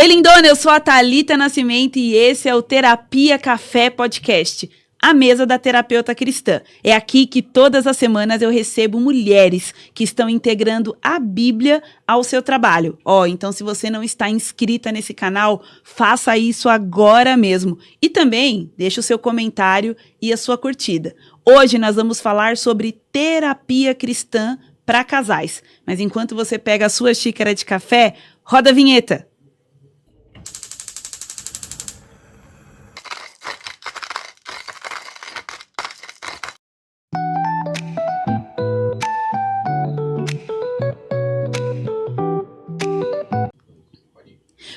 Oi, lindona, eu sou a Thalita Nascimento e esse é o Terapia Café Podcast, a mesa da terapeuta cristã. É aqui que todas as semanas eu recebo mulheres que estão integrando a Bíblia ao seu trabalho. Então se você não está inscrita nesse canal, faça isso agora mesmo. E também deixe o seu comentário e a sua curtida. Hoje nós vamos falar sobre terapia cristã para casais. Mas enquanto você pega a sua xícara de café, roda a vinheta.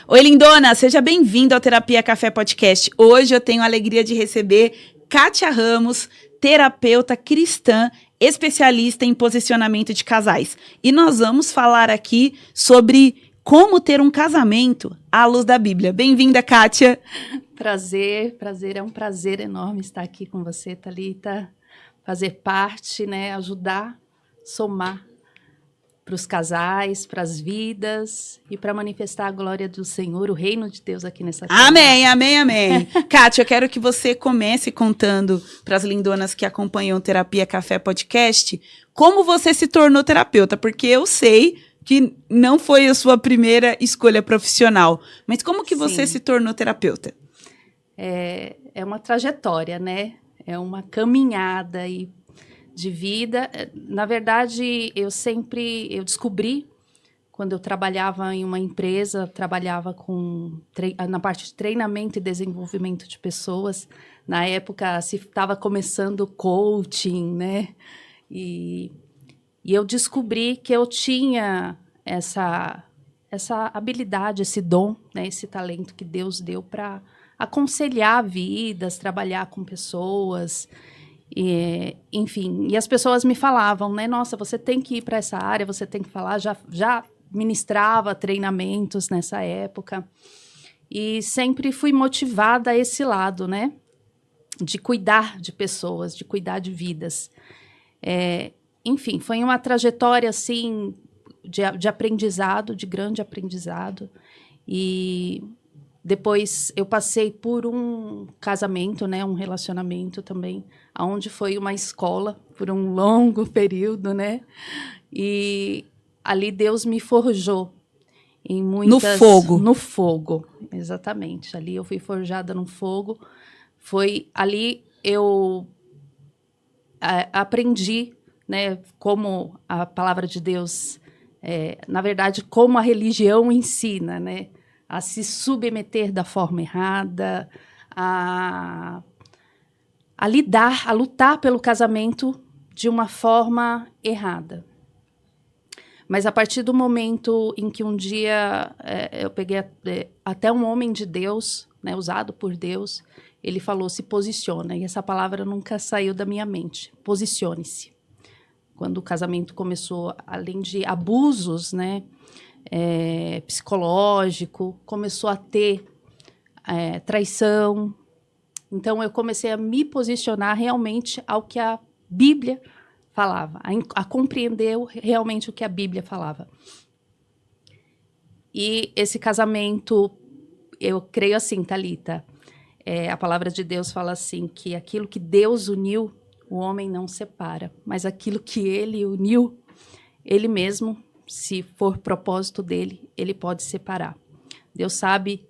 Oi, lindona, seja bem-vinda ao Terapia Café Podcast. Hoje eu tenho a alegria de receber Kátia Ramos, terapeuta cristã, especialista em posicionamento de casais. E nós vamos falar aqui sobre como ter um casamento à luz da Bíblia. Bem-vinda, Kátia. Prazer, é um prazer enorme estar aqui com você, Thalita. Fazer parte, ajudar, somar para os casais, para as vidas e para manifestar a glória do Senhor, o reino de Deus aqui nessa terra. Amém, amém, amém. Kátia, eu quero que você comece contando para as lindonas que acompanham o Terapia Café Podcast como você se tornou terapeuta, porque eu sei que não foi a sua primeira escolha profissional, mas como que você se tornou terapeuta? É uma trajetória, né? É uma caminhada de vida. Na verdade, eu descobri, quando eu trabalhava em uma empresa, trabalhava na parte de treinamento e desenvolvimento de pessoas. Na época, se estava começando coaching, né? E eu descobri que eu tinha essa habilidade, esse dom, né? Esse talento que Deus deu para aconselhar vidas, trabalhar com pessoas. Enfim, e as pessoas me falavam, né? Nossa, você tem que ir para essa área, você tem que falar. Já ministrava treinamentos nessa época e sempre fui motivada a esse lado, né? De cuidar de pessoas, de cuidar de vidas. Enfim, foi uma trajetória assim de aprendizado, de grande aprendizado. E depois eu passei por um casamento, né, um relacionamento também, onde foi uma escola por um longo período, né? E ali Deus me forjou em muitas... No fogo, exatamente. Ali eu fui forjada no fogo. Foi ali eu aprendi, né, como a palavra de Deus, na verdade, como a religião ensina, né? A se submeter da forma errada, a lutar pelo casamento de uma forma errada. Mas a partir do momento em que um dia eu peguei até um homem de Deus, né, usado por Deus, ele falou, se posiciona. E essa palavra nunca saiu da minha mente. Posicione-se. Quando o casamento começou, além de abusos, né, psicológico, começou a ter traição. Então, eu comecei a me posicionar realmente ao que a Bíblia falava, a compreender realmente o que a Bíblia falava. E esse casamento, eu creio assim, Thalita, a palavra de Deus fala assim, que aquilo que Deus uniu, o homem não separa, mas aquilo que ele uniu, ele mesmo, se for propósito dele, ele pode separar. Deus sabe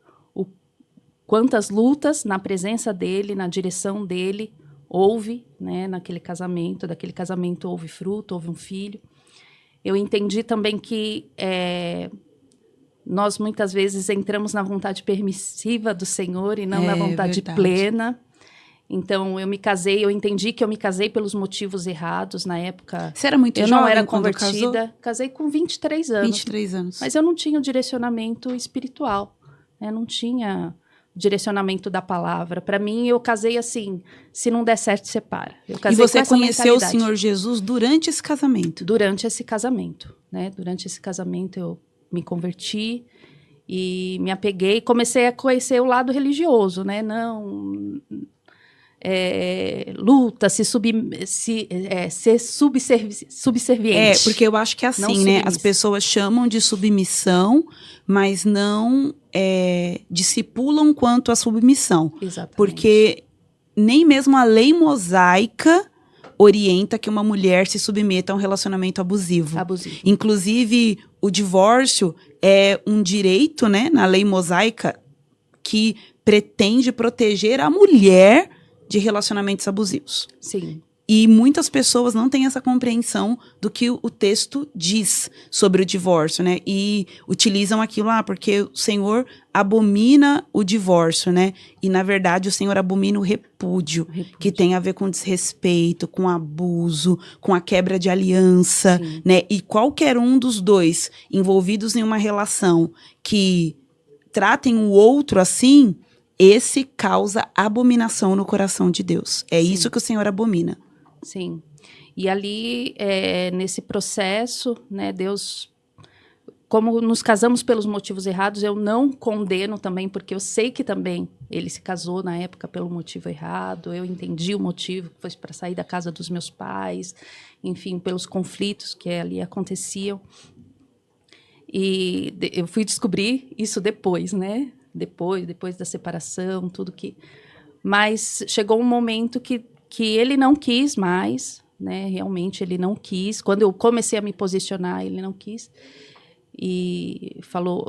quantas lutas na presença dele, na direção dele, houve, né, naquele casamento. Daquele casamento houve fruto, houve um filho. Eu entendi também que nós muitas vezes entramos na vontade permissiva do Senhor e não na vontade plena. Então, eu me casei, eu entendi que eu me casei pelos motivos errados na época. Você era muito jovem? Eu não era convertida. Casei com 23 anos. 23 anos. Mas eu não tinha o direcionamento espiritual. Né? Não tinha o direcionamento da palavra. Para mim, eu casei assim, se não der certo, separa. Eu casei e você conheceu o Senhor Jesus durante esse casamento? Durante esse casamento. Né? Durante esse casamento, eu me converti e me apeguei. Comecei a conhecer o lado religioso, né? luta, ser subserviente. Porque eu acho que é assim, né? As pessoas chamam de submissão, mas não discipulam quanto à submissão. Exatamente. Porque nem mesmo a lei mosaica orienta que uma mulher se submeta a um relacionamento abusivo. Inclusive, o divórcio é um direito, né, na lei mosaica que pretende proteger a mulher de relacionamentos abusivos. Sim. E muitas pessoas não têm essa compreensão do que o texto diz sobre o divórcio, né? E utilizam aquilo porque o Senhor abomina o divórcio, né? E, na verdade, o Senhor abomina o repúdio. Que tem a ver com desrespeito, com abuso, com a quebra de aliança, Sim. né? E qualquer um dos dois envolvidos em uma relação que tratem o outro assim, esse causa abominação no coração de Deus. É Sim. Isso que o Senhor abomina. Sim. E ali, nesse processo, né, Deus, como nos casamos pelos motivos errados, eu não condeno também, porque eu sei que também ele se casou na época pelo motivo errado, eu entendi o motivo, que foi para sair da casa dos meus pais, enfim, pelos conflitos que ali aconteciam. E eu fui descobrir isso depois, né? Depois da separação, tudo que... Mas chegou um momento que ele não quis mais, né? Realmente ele não quis. Quando eu comecei a me posicionar, ele não quis. E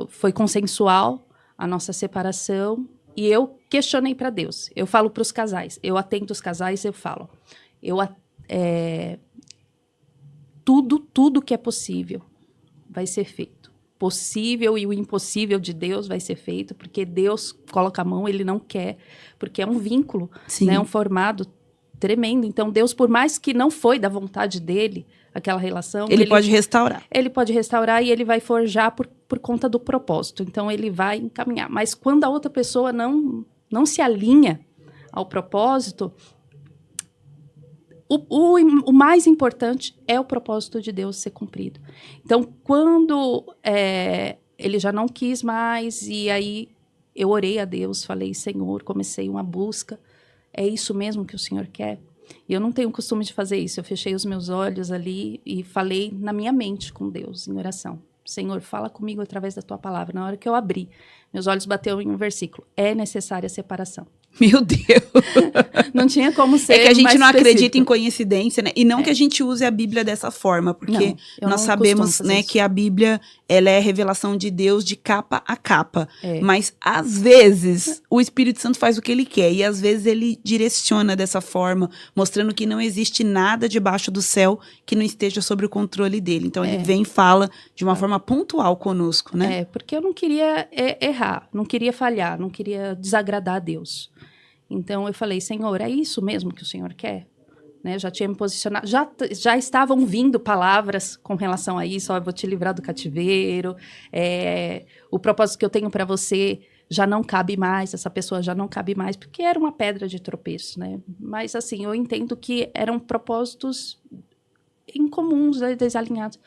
foi consensual a nossa separação. E eu questionei para Deus. Eu falo para os casais. Eu atendo os casais, eu falo. Tudo que é possível vai ser feito. Possível e o impossível de Deus vai ser feito, porque Deus coloca a mão, ele não quer, porque é um vínculo, né, um formado tremendo. Então, Deus, por mais que não foi da vontade dele, aquela relação... Ele pode restaurar. Ele pode restaurar e ele vai forjar por conta do propósito. Então, ele vai encaminhar. Mas quando a outra pessoa não se alinha ao propósito... O mais importante é o propósito de Deus ser cumprido. Então, quando ele já não quis mais, e aí eu orei a Deus, falei, Senhor, comecei uma busca, é isso mesmo que o Senhor quer? E eu não tenho costume de fazer isso, eu fechei os meus olhos ali e falei na minha mente com Deus, em oração. Senhor, fala comigo através da tua palavra. Na hora que eu abri, meus olhos bateram em um versículo. É necessária a separação. Meu Deus! Não tinha como ser. É que a gente mais não específico. acredita em coincidência, né? E não que a gente use a Bíblia dessa forma, porque nós sabemos, né, que a Bíblia ela é a revelação de Deus de capa a capa. Mas, às vezes, o Espírito Santo faz o que ele quer. E, às vezes, ele direciona dessa forma, mostrando que não existe nada debaixo do céu que não esteja sob o controle dele. Então, ele vem e fala de uma forma pontual conosco, né? Porque eu não queria errar, não queria falhar, não queria desagradar a Deus. Então, eu falei, Senhor, é isso mesmo que o Senhor quer? Né? Já tinha me posicionado, já estavam vindo palavras com relação a isso, eu vou te livrar do cativeiro, o propósito que eu tenho para você já não cabe mais, essa pessoa já não cabe mais, porque era uma pedra de tropeço, né? Mas, assim, eu entendo que eram propósitos incomuns, desalinhados.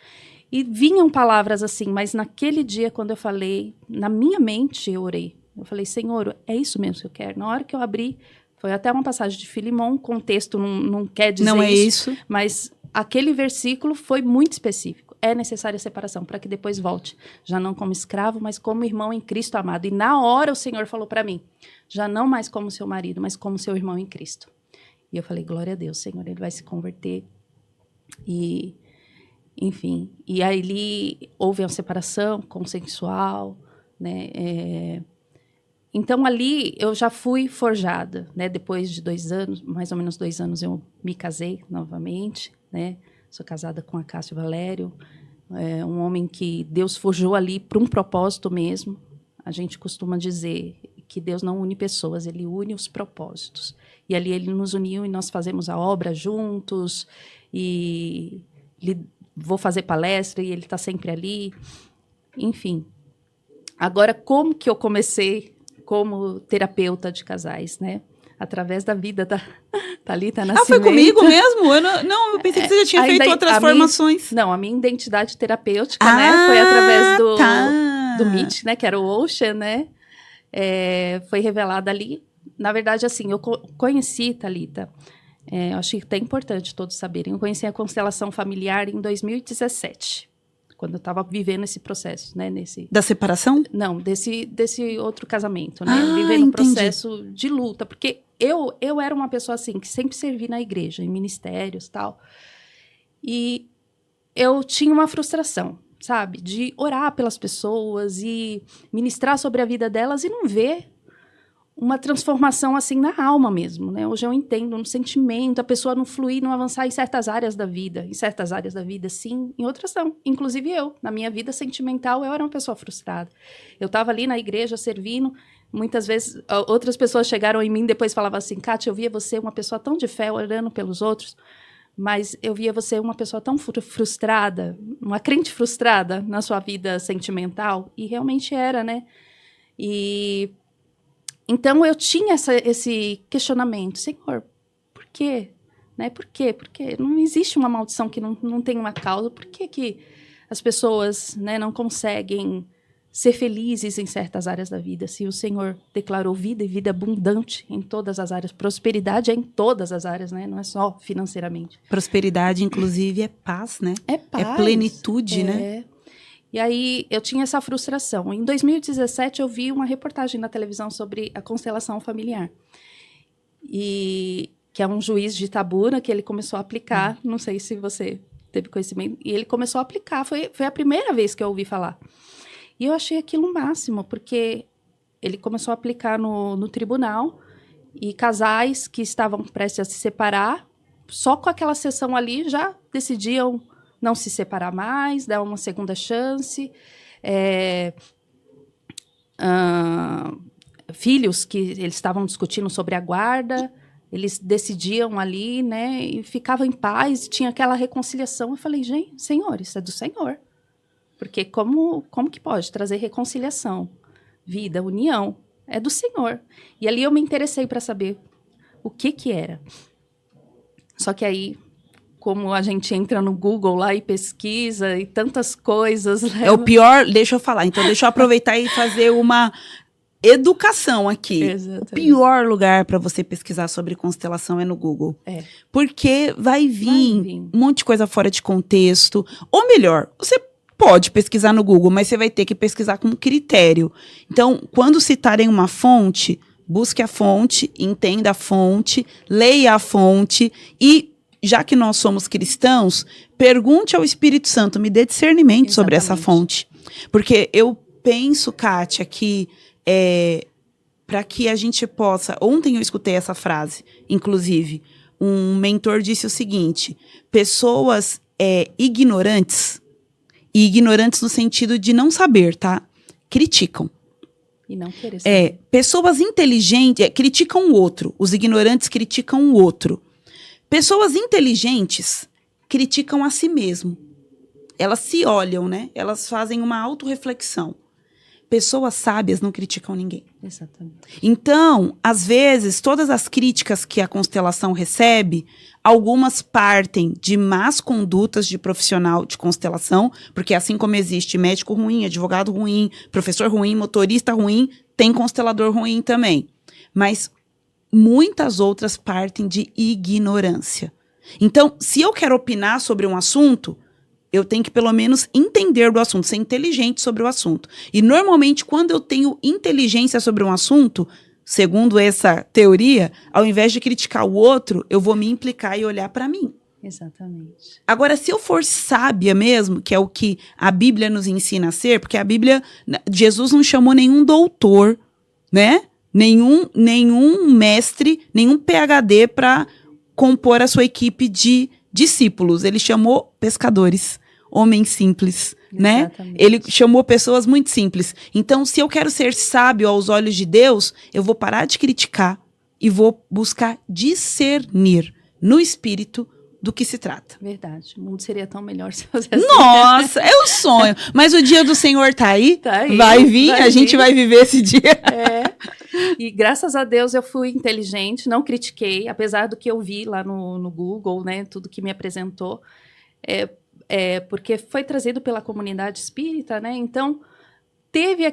E vinham palavras assim, mas naquele dia, quando eu falei, na minha mente eu orei. Eu falei, Senhor, é isso mesmo que eu quero. Na hora que eu abri, foi até uma passagem de Filemão, o contexto não quer dizer não é isso, mas aquele versículo foi muito específico. É necessária a separação, para que depois volte. Já não como escravo, mas como irmão em Cristo amado. E na hora o Senhor falou para mim, já não mais como seu marido, mas como seu irmão em Cristo. E eu falei, glória a Deus, Senhor, ele vai se converter. E, enfim, e aí ali houve uma separação consensual, né? Então, ali eu já fui forjada, né? Depois de 2 anos, mais ou menos 2 anos, eu me casei novamente, né? Sou casada com a Cássio Valério, um homem que Deus forjou ali para um propósito mesmo. A gente costuma dizer que Deus não une pessoas, Ele une os propósitos. E ali Ele nos uniu e nós fazemos a obra juntos, e vou fazer palestra e Ele está sempre ali. Enfim. Agora, como que eu comecei como terapeuta de casais, né? Através da vida da Thalita Nascimento. Foi comigo mesmo? Eu pensei que você já tinha feito outras formações. A minha identidade terapêutica, né? Foi através do MIT, né? Que era o Ocean, né? Foi revelada ali. Na verdade, assim, eu conheci, Thalita, eu achei até importante todos saberem, eu conheci a constelação familiar em 2017, quando eu estava vivendo esse processo, né? Da separação? Não, desse outro casamento, né? Ah, Vivendo um entendi. processo de luta, porque eu era uma pessoa assim, que sempre servi na igreja, em ministérios e tal, e eu tinha uma frustração, sabe? De orar pelas pessoas e ministrar sobre a vida delas e não ver uma transformação assim na alma mesmo, né? Hoje eu entendo, no sentimento, a pessoa não fluir, não avançar em certas áreas da vida. Em certas áreas da vida, sim, em outras não. Inclusive eu, na minha vida sentimental, eu era uma pessoa frustrada. Eu estava ali na igreja servindo, muitas vezes outras pessoas chegaram em mim e depois falavam assim, Kátia, eu via você uma pessoa tão de fé, orando pelos outros, mas eu via você uma pessoa tão frustrada, uma crente frustrada na sua vida sentimental, e realmente era, né? Então, eu tinha esse questionamento. Senhor, por quê? Né? Por quê? Porque não existe uma maldição que não tem uma causa. Por que as pessoas, né, não conseguem ser felizes em certas áreas da vida? Se o Senhor declarou vida e vida abundante em todas as áreas. Prosperidade é em todas as áreas, né? Não é só financeiramente. Prosperidade, inclusive, é paz, né? É paz. É plenitude, né? E aí, eu tinha essa frustração. Em 2017, eu vi uma reportagem na televisão sobre a constelação familiar. Que é um juiz de Itabuna que ele começou a aplicar. Não sei se você teve conhecimento. E ele começou a aplicar. Foi a primeira vez que eu ouvi falar. E eu achei aquilo o máximo, porque ele começou a aplicar no tribunal. E casais que estavam prestes a se separar, só com aquela sessão ali, já decidiam não se separar mais, dar uma segunda chance. Filhos que eles estavam discutindo sobre a guarda, eles decidiam ali, né, e ficavam em paz, tinha aquela reconciliação. Eu falei, gente, Senhor, isso é do Senhor. Porque como que pode trazer reconciliação, vida, união? É do Senhor. E ali eu me interessei para saber o que era. Só que aí, como a gente entra no Google lá e pesquisa e tantas coisas... É o pior, deixa eu falar. Então, deixa eu aproveitar e fazer uma educação aqui. Exatamente. O pior lugar para você pesquisar sobre constelação é no Google. Porque vai vir um monte de coisa fora de contexto. Ou melhor, você pode pesquisar no Google, mas você vai ter que pesquisar com critério. Então, quando citarem uma fonte, busque a fonte, entenda a fonte, leia a fonte e... Já que nós somos cristãos, pergunte ao Espírito Santo, me dê discernimento sobre essa fonte. Porque eu penso, Kátia, que para que a gente possa... Ontem eu escutei essa frase, inclusive. Um mentor disse o seguinte, pessoas ignorantes, e ignorantes no sentido de não saber, tá? Criticam. E não querer saber. Pessoas inteligentes criticam o outro. Os ignorantes criticam o outro. Pessoas inteligentes criticam a si mesmo. Elas se olham, né? Elas fazem uma autorreflexão. Pessoas sábias não criticam ninguém. Exatamente. Então, às vezes, todas as críticas que a constelação recebe, algumas partem de más condutas de profissional de constelação, porque assim como existe médico ruim, advogado ruim, professor ruim, motorista ruim, tem constelador ruim também. Mas muitas outras partem de ignorância. Então, se eu quero opinar sobre um assunto, eu tenho que pelo menos entender do assunto, ser inteligente sobre o assunto. E normalmente, quando eu tenho inteligência sobre um assunto, segundo essa teoria, ao invés de criticar o outro, eu vou me implicar e olhar para mim. Exatamente. Agora, se eu for sábia mesmo, que é o que a Bíblia nos ensina a ser, porque a Bíblia, Jesus não chamou nenhum doutor, né? Nenhum mestre, nenhum PhD para compor a sua equipe de discípulos. Ele chamou pescadores, homens simples, né? Ele chamou pessoas muito simples. Então, se eu quero ser sábio aos olhos de Deus, eu vou parar de criticar e vou buscar discernir no espírito do que se trata. Verdade. O mundo seria tão melhor se fosse assim. Nossa, é o sonho. Mas o dia do Senhor tá aí. Tá aí. Vai vir, a gente vai viver esse dia. E graças a Deus eu fui inteligente, não critiquei, apesar do que eu vi lá no Google, né, tudo que me apresentou, porque foi trazido pela comunidade espírita, né, então teve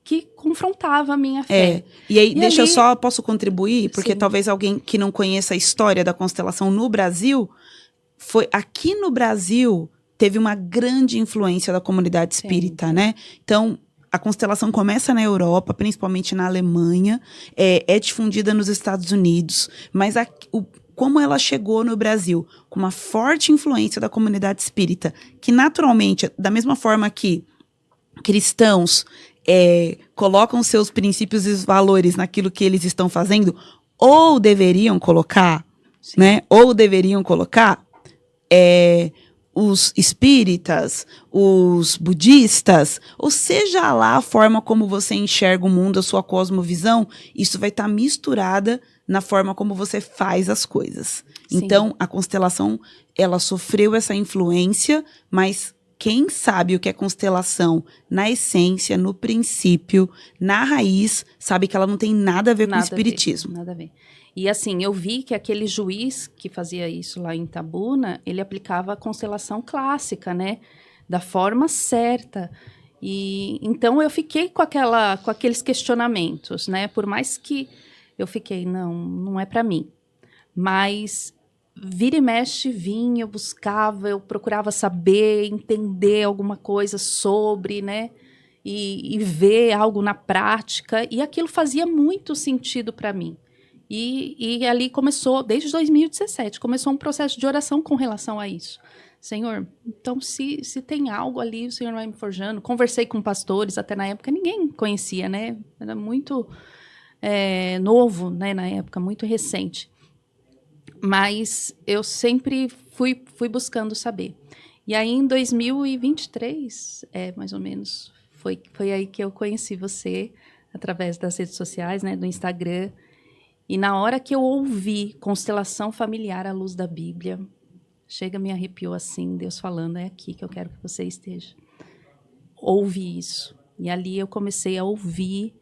que confrontava a minha fé. E aí, E posso contribuir? Porque Sim. talvez alguém que não conheça a história da constelação no Brasil, aqui no Brasil, teve uma grande influência da comunidade espírita, né? Então, a constelação começa na Europa, principalmente na Alemanha, é difundida nos Estados Unidos, mas como ela chegou no Brasil? Com uma forte influência da comunidade espírita, que naturalmente, da mesma forma que cristãos colocam seus princípios e valores naquilo que eles estão fazendo, ou deveriam colocar, né? Ou deveriam colocar os espíritas, os budistas, ou seja lá a forma como você enxerga o mundo, a sua cosmovisão, isso vai estar misturada na forma como você faz as coisas. Sim. Então, a constelação, ela sofreu essa influência, mas quem sabe o que é constelação na essência, no princípio, na raiz, sabe que ela não tem nada a ver com o espiritismo. Nada a ver. E assim, eu vi que aquele juiz que fazia isso lá em Itabuna, ele aplicava a constelação clássica, né? Da forma certa. E então eu fiquei com aqueles questionamentos, né? Por mais que eu fiquei, não é para mim. Mas vira e mexe vinha, eu buscava, eu procurava saber, entender alguma coisa sobre, né? E ver algo na prática. E aquilo fazia muito sentido para mim. E ali começou, desde 2017, começou um processo de oração com relação a isso. Senhor, então se tem algo ali, o Senhor vai me forjando. Conversei com pastores, até na época ninguém conhecia, né? Era muito novo, né, na época, muito recente. Mas eu sempre fui buscando saber. E aí, em 2023, mais ou menos, foi aí que eu conheci você, através das redes sociais, né, do Instagram. E na hora que eu ouvi constelação familiar à luz da Bíblia, me arrepiou assim, Deus falando, é aqui que eu quero que você esteja. Ouvi isso. E ali eu comecei a ouvir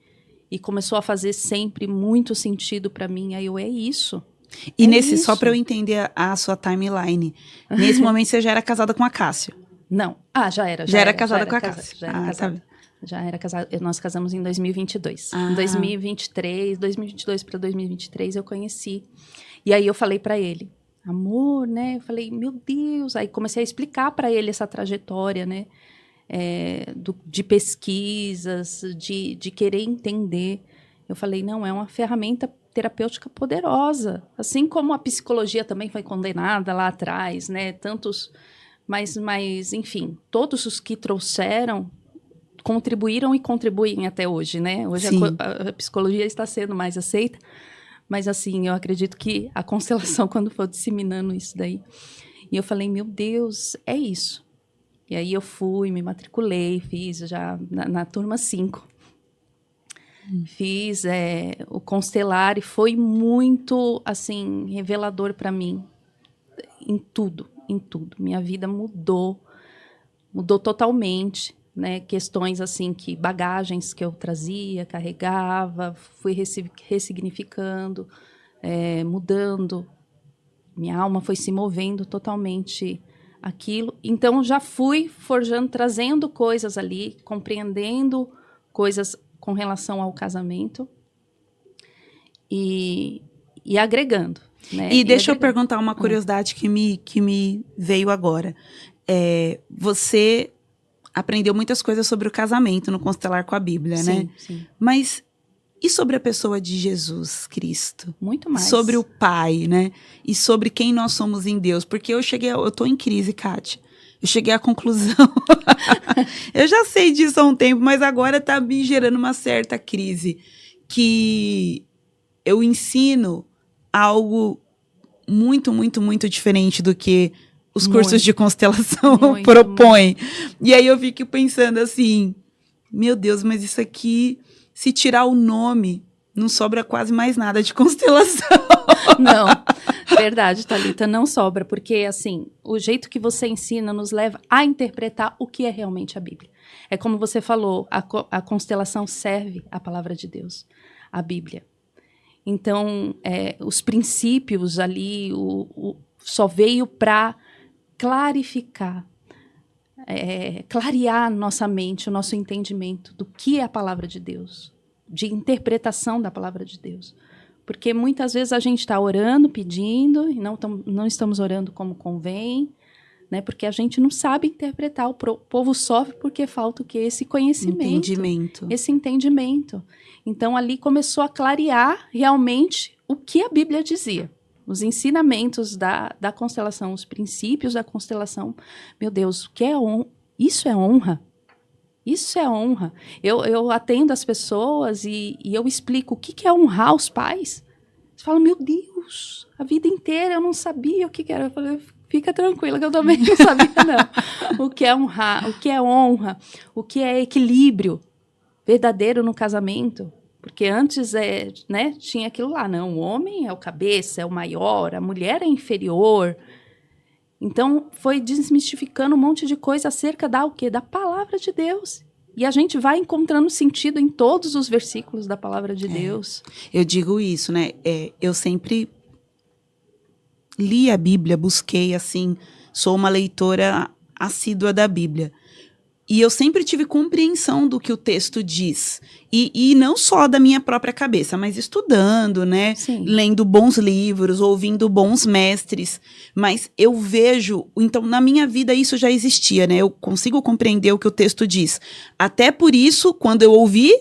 e começou a fazer sempre muito sentido para mim. Aí é isso. E só para eu entender a sua timeline, nesse momento você já era casada com a Cássia? Não. Já era. Já era casada com a Cássia. Já era casada. Tá. Já era casada. Nós casamos em 2022. Em 2022 para 2023 eu conheci. E aí eu falei para ele, amor, né? Eu falei, meu Deus. Aí comecei a explicar para ele essa trajetória, né? De pesquisas, de querer entender. Eu falei, não, é uma ferramenta terapêutica poderosa. Assim como a psicologia também foi condenada lá atrás, né? Tantos... Mas enfim, todos os que trouxeram contribuíram e contribuem até hoje, né? Hoje a psicologia está sendo mais aceita, mas assim, eu acredito que a constelação, quando for disseminando isso daí, e eu falei, meu Deus, é isso. E aí eu fui, me matriculei, fiz já na turma 5. Fiz o constelar e foi muito, assim, revelador para mim, em tudo. Minha vida mudou totalmente. Né, questões assim bagagens que eu trazia, carregava, fui ressignificando, mudando, minha alma foi se movendo totalmente aquilo. Então já fui forjando, trazendo coisas ali, compreendendo coisas com relação ao casamento e agregando. Né, e deixa eu perguntar uma curiosidade que me veio agora. Você aprendeu muitas coisas sobre o casamento no Constelar com a Bíblia, né? Sim. Mas e sobre a pessoa de Jesus Cristo? Muito mais. Sobre o Pai, né? E sobre quem nós somos em Deus. Porque eu tô em crise, Kátia. Eu cheguei à conclusão. Eu já sei disso há um tempo, mas agora tá me gerando uma certa crise. Que eu ensino algo muito, muito, muito diferente do que os cursos de constelação propõem. E aí eu fico pensando assim, meu Deus, mas isso aqui, se tirar o nome, não sobra quase mais nada de constelação. Não, verdade, Thalita, não sobra, porque assim, o jeito que você ensina nos leva a interpretar o que é realmente a Bíblia. É como você falou, a constelação serve a palavra de Deus, a Bíblia. Então, os princípios ali, só veio para clarificar clarear nossa mente, o nosso entendimento do que é a palavra de Deus, de interpretação da palavra de Deus. Porque muitas vezes a gente está orando, pedindo, e não estamos orando como convém, né? Porque a gente não sabe interpretar. O povo sofre porque falta o quê? Esse conhecimento. Esse entendimento. Então, ali começou a clarear realmente o que a Bíblia dizia. Os ensinamentos da constelação, os princípios da constelação. Meu Deus, o que é isso é honra. Isso é honra. Eu atendo as pessoas e eu explico o que é honrar os pais. Você fala, meu Deus, a vida inteira eu não sabia o que era. Eu falei, fica tranquila que eu também não sabia, não. O que é honrar, o que é honra, o que é equilíbrio verdadeiro no casamento. Porque antes, tinha aquilo lá, não, o homem é o cabeça, é o maior, a mulher é inferior. Então, foi desmistificando um monte de coisa acerca da palavra de Deus. E a gente vai encontrando sentido em todos os versículos da palavra de Deus. Eu digo isso, né? Eu sempre li a Bíblia, busquei, assim, sou uma leitora assídua da Bíblia. E eu sempre tive compreensão do que o texto diz. E não só da minha própria cabeça, mas estudando, né? Sim. Lendo bons livros, ouvindo bons mestres. Mas eu vejo... Então, na minha vida, isso já existia, né? Eu consigo compreender o que o texto diz. Até por isso, quando eu ouvi,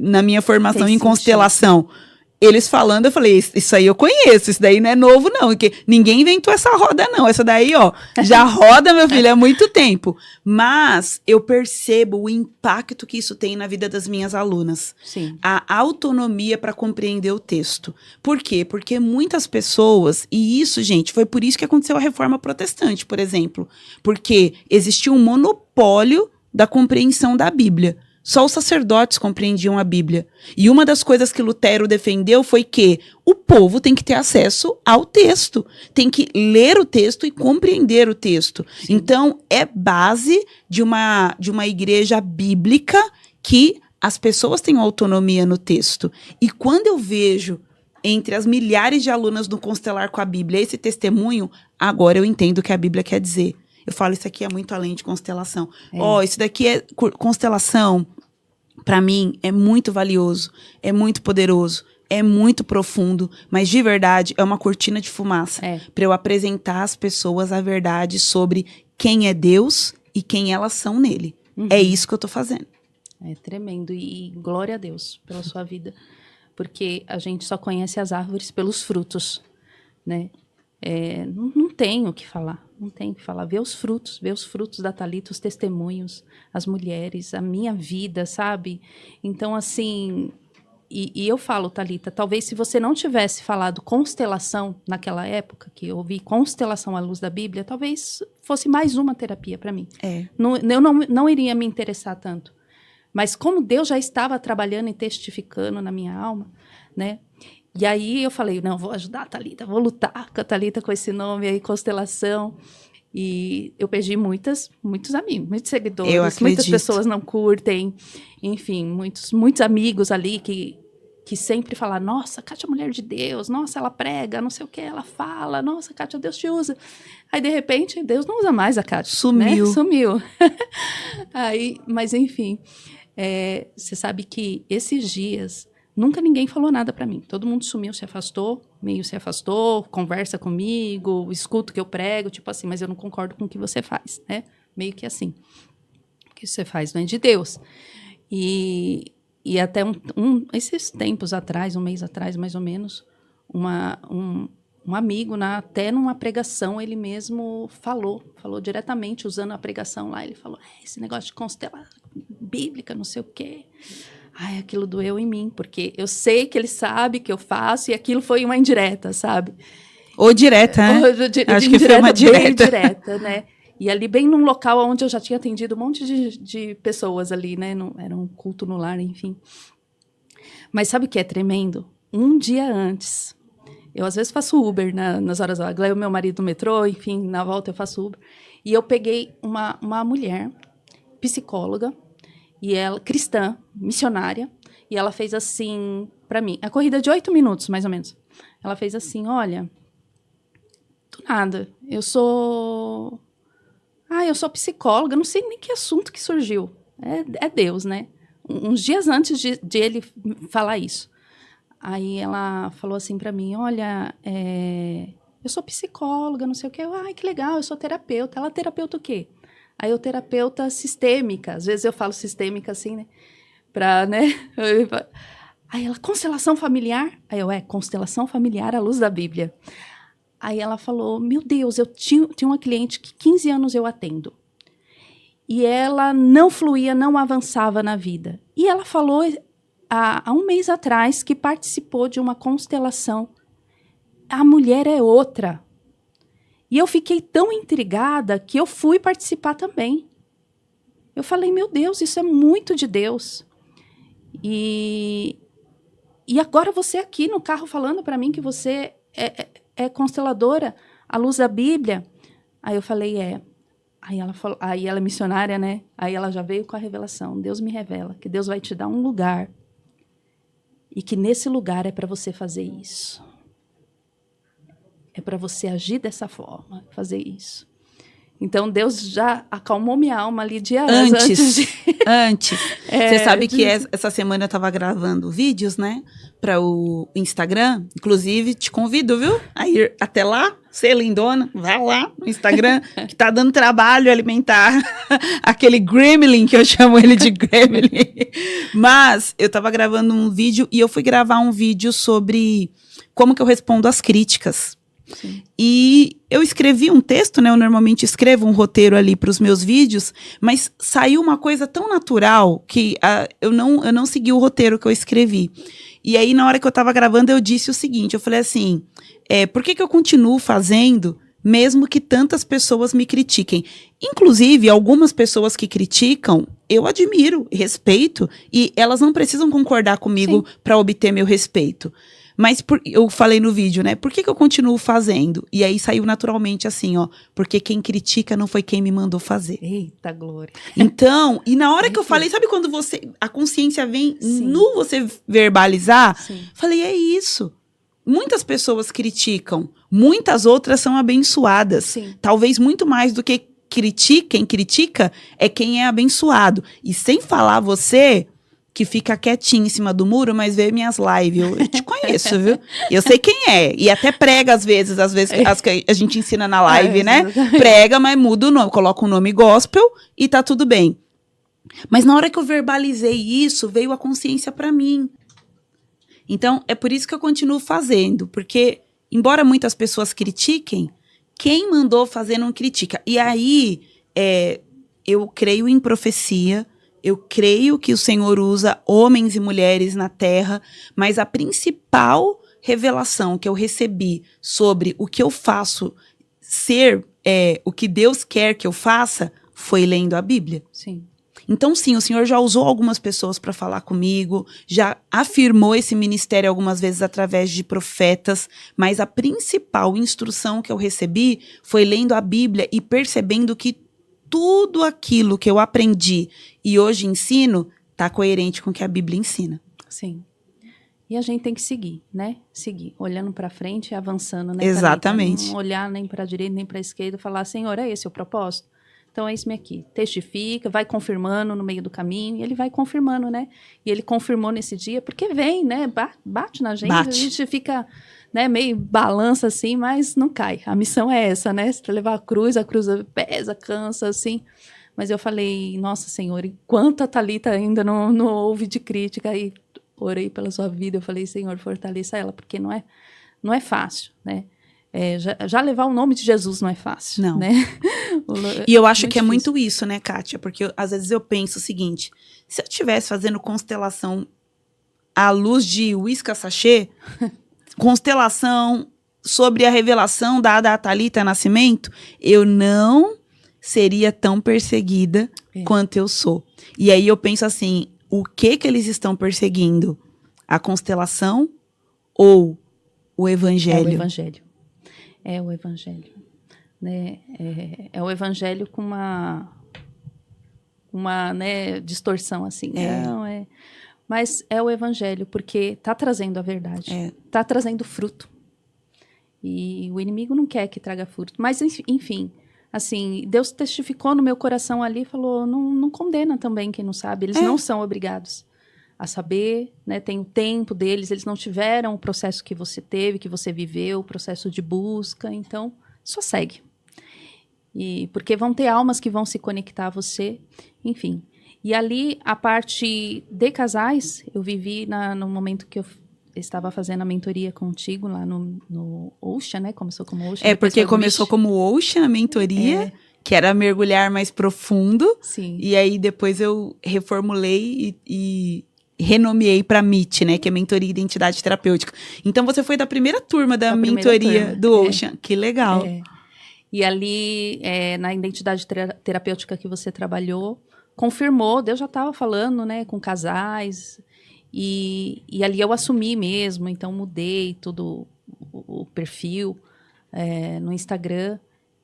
na minha formação em constelação... Eles falando, eu falei, isso aí eu conheço, isso daí não é novo não, porque ninguém inventou essa roda não, essa daí, ó, já roda, meu filho, há muito tempo. Mas eu percebo o impacto que isso tem na vida das minhas alunas. Sim. A autonomia para compreender o texto. Por quê? Porque muitas pessoas, e isso, gente, foi por isso que aconteceu a Reforma Protestante, por exemplo, porque existiu um monopólio da compreensão da Bíblia. Só os sacerdotes compreendiam a Bíblia. E uma das coisas que Lutero defendeu foi que o povo tem que ter acesso ao texto. Tem que ler o texto e compreender o texto. Sim. Então, é base de uma igreja bíblica que as pessoas tenham autonomia no texto. E quando eu vejo entre as milhares de alunas do Constelar com a Bíblia esse testemunho, agora eu entendo o que a Bíblia quer dizer. Eu falo, isso aqui é muito além de constelação. Isso daqui é constelação. Para mim, é muito valioso, é muito poderoso, é muito profundo, mas de verdade é uma cortina de fumaça para eu apresentar às pessoas a verdade sobre quem é Deus e quem elas são nele. Uhum. É isso que eu tô fazendo. É tremendo. E glória a Deus pela sua vida, porque a gente só conhece as árvores pelos frutos, né? Não tem o que falar, não tem o que falar. Ver os frutos da Thalita, os testemunhos, as mulheres, a minha vida, sabe? Então, assim, e eu falo, Thalita, talvez se você não tivesse falado constelação naquela época, que eu ouvi constelação à luz da Bíblia, talvez fosse mais uma terapia para mim. Eu não iria me interessar tanto. Mas como Deus já estava trabalhando e testificando na minha alma, né? E aí eu falei, não, vou ajudar a Thalita, vou lutar com a Thalita com esse nome aí, constelação. E eu perdi muitos amigos, muitos seguidores, muitas pessoas não curtem. Enfim, muitos amigos ali que sempre falam, nossa, Kátia é mulher de Deus, nossa, ela prega, não sei o que, ela fala, nossa, Kátia, Deus te usa. Aí, de repente, Deus não usa mais a Kátia. Sumiu. Né? Sumiu. Aí, mas, enfim, você sabe que esses dias... Nunca ninguém falou nada para mim. Todo mundo sumiu, se afastou, conversa comigo, escuta o que eu prego, tipo assim, mas eu não concordo com o que você faz, né? Meio que assim. O que você faz não é de Deus. E até esses tempos atrás, um mês atrás, mais ou menos, um amigo, até numa pregação, ele mesmo falou diretamente, usando a pregação lá, ele falou, esse negócio de constelação bíblica, não sei o quê... Ai, aquilo doeu em mim, porque eu sei que ele sabe que eu faço e aquilo foi uma indireta, sabe? Ou direta, né? Acho que foi uma direta. Bem direta, né? E ali bem num local onde eu já tinha atendido um monte de pessoas ali, né? Era um culto no lar, enfim. Mas sabe o que é tremendo? Um dia antes, eu às vezes faço Uber nas horas vagas, levo meu marido no metrô, enfim, na volta eu faço Uber. E eu peguei uma mulher, psicóloga, e ela, cristã, missionária, e ela fez assim para mim, a corrida de 8 minutos, mais ou menos. Ela fez assim, olha, do nada, eu sou Eu sou psicóloga, não sei nem que assunto que surgiu. É Deus, né? Uns dias antes de ele falar isso. Aí ela falou assim para mim, olha, eu sou psicóloga, não sei o quê. Que legal, eu sou terapeuta. Ela, terapeuta o quê? Aí eu, terapeuta sistêmica. Às vezes eu falo sistêmica assim, né? Aí ela, constelação familiar? Aí eu, constelação familiar à luz da Bíblia. Aí ela falou, meu Deus, eu tinha uma cliente que 15 anos eu atendo. E ela não fluía, não avançava na vida. E ela falou há um mês atrás que participou de uma constelação. A mulher é outra. E eu fiquei tão intrigada que eu fui participar também. Eu falei, meu Deus, isso é muito de Deus. E agora você aqui no carro falando para mim que você é consteladora à luz da Bíblia. Aí eu falei, Aí ela falou, aí ela é missionária, né? Aí ela já veio com a revelação. Deus me revela que Deus vai te dar um lugar e que nesse lugar é para você fazer isso. É para você agir dessa forma, fazer isso. Então, Deus já acalmou minha alma ali dias antes. Antes. Você sabe que essa semana eu estava gravando vídeos, né? Para o Instagram. Inclusive, te convido, viu? A ir até lá. Você, lindona, vai lá no Instagram, que tá dando trabalho alimentar aquele gremlin, que eu chamo ele de gremlin. Mas eu estava gravando um vídeo e eu fui gravar um vídeo sobre como que eu respondo às críticas. Sim. E eu escrevi um texto, né? Eu normalmente escrevo um roteiro ali para os meus vídeos, mas saiu uma coisa tão natural que eu não segui o roteiro que eu escrevi. E aí, na hora que eu estava gravando, eu disse o seguinte, eu falei assim, por que eu continuo fazendo, mesmo que tantas pessoas me critiquem? Inclusive, algumas pessoas que criticam, eu admiro, respeito, e elas não precisam concordar comigo para obter meu respeito. Mas eu falei no vídeo, né? Por que eu continuo fazendo? E aí saiu naturalmente assim, ó. Porque quem critica não foi quem me mandou fazer. Eita, glória. Então, e na hora que eu falei, sabe quando a consciência vem no você verbalizar? Sim. Falei, é isso. Muitas pessoas criticam, muitas outras são abençoadas. Sim. Talvez muito mais do que quem critica é quem é abençoado. E sem falar você que fica quietinho em cima do muro, mas vê minhas lives. Eu te conheço, viu? Eu sei quem é. E até prega às vezes as que a gente ensina na live, né? Exatamente. Prega, mas muda o nome, coloca o nome gospel e tá tudo bem. Mas na hora que eu verbalizei isso, veio a consciência para mim. Então, é por isso que eu continuo fazendo. Porque, embora muitas pessoas critiquem, quem mandou fazer não critica. E aí, eu creio em profecia. Eu creio que o Senhor usa homens e mulheres na terra, mas a principal revelação que eu recebi sobre o que eu faço ser o que Deus quer que eu faça foi lendo a Bíblia. Sim. Então, sim, o Senhor já usou algumas pessoas para falar comigo, já afirmou esse ministério algumas vezes através de profetas, mas a principal instrução que eu recebi foi lendo a Bíblia e percebendo que tudo aquilo que eu aprendi e hoje ensino está coerente com o que a Bíblia ensina. Sim. E a gente tem que seguir, né? Seguir, olhando para frente e avançando, né? Exatamente. Não olhar nem para a direita nem para a esquerda e falar, Senhor, é esse o propósito? Então é isso aqui. Testifica, vai confirmando no meio do caminho, e ele vai confirmando, né? E ele confirmou nesse dia, porque vem, né? Bate na gente, a gente fica, né, meio balança assim, mas não cai. A missão é essa, né? Você levar a cruz pesa, cansa, assim. Mas eu falei, nossa, Senhor, enquanto a Thalita ainda não ouve de crítica, aí orei pela sua vida, eu falei, Senhor, fortaleça ela, porque não é fácil, né? Já levar o nome de Jesus não é fácil, não. Né? E eu acho que é muito isso, né, Kátia? Porque às vezes eu penso o seguinte, se eu estivesse fazendo constelação à luz de uísque sachê, constelação sobre a revelação dada a Thalita Nascimento, eu não seria tão perseguida quanto eu sou. E aí eu penso assim, o que eles estão perseguindo? A constelação ou o evangelho? É o evangelho. É o evangelho. Né? É o evangelho com uma né, distorção assim. Não, mas é o evangelho, porque está trazendo a verdade. Está trazendo fruto. E o inimigo não quer que traga fruto. Mas, enfim, assim, Deus testificou no meu coração ali e falou, não condena também quem não sabe. Eles não são obrigados a saber, né? Tem o tempo deles, eles não tiveram o processo que você teve, que você viveu, o processo de busca, então só segue. E porque vão ter almas que vão se conectar a você, enfim. E ali, a parte de casais, eu vivi no momento que eu estava fazendo a mentoria contigo lá no Ocean, né? Começou como Ocean. Porque começou como Ocean, a mentoria, que era mergulhar mais profundo. Sim. E aí depois eu reformulei e renomeei para MIT, né? Que é Mentoria e Identidade Terapêutica. Então você foi da primeira turma da mentoria do Ocean. Que legal. E ali, na identidade terapêutica que você trabalhou, confirmou, Deus já estava falando, né, com casais, e ali eu assumi mesmo, então mudei todo o perfil no Instagram,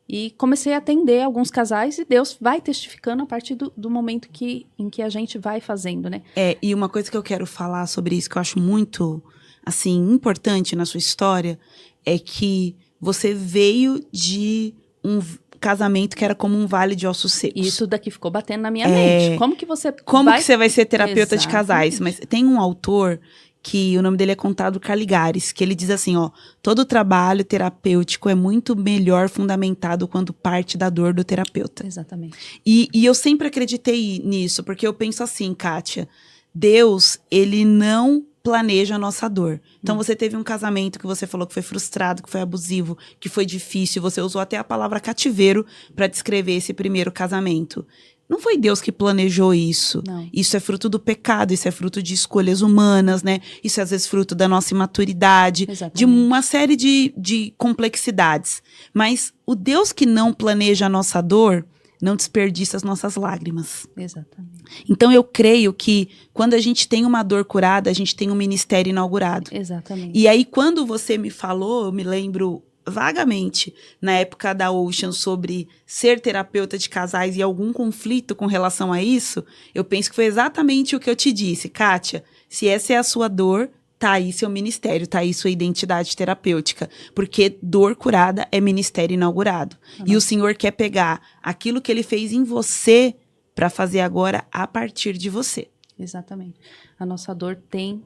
e comecei a atender alguns casais, e Deus vai testificando a partir do momento em que a gente vai fazendo, né? E uma coisa que eu quero falar sobre isso, que eu acho muito, assim, importante na sua história, é que você veio de um casamento que era como um vale de ossos secos. Isso daqui ficou batendo na minha mente. Como que você vai ser terapeuta de casais? Mas tem um autor que o nome dele é Conrado Caligares, que ele diz assim, todo trabalho terapêutico é muito melhor fundamentado quando parte da dor do terapeuta. Exatamente. E eu sempre acreditei nisso, porque eu penso assim, Kátia, Deus, ele não planeja a nossa dor. Então, você teve um casamento que você falou que foi frustrado, que foi abusivo, que foi difícil. Você usou até a palavra cativeiro para descrever esse primeiro casamento. Não foi Deus que planejou isso. Não. Isso é fruto do pecado, isso é fruto de escolhas humanas, né? Isso é, às vezes, fruto da nossa imaturidade, Exatamente. de uma série de complexidades. Mas o Deus que não planeja a nossa dor não desperdiça as nossas lágrimas. Exatamente. Então, eu creio que quando a gente tem uma dor curada, a gente tem um ministério inaugurado. Exatamente. E aí, quando você me falou, eu me lembro vagamente, na época da Ocean, sobre ser terapeuta de casais e algum conflito com relação a isso, eu penso que foi exatamente o que eu te disse. Kátia, se essa é a sua dor, tá aí seu ministério, tá aí sua identidade terapêutica. Porque dor curada é ministério inaugurado. E o Senhor quer pegar aquilo que Ele fez em você para fazer agora a partir de você. Exatamente. A nossa dor tem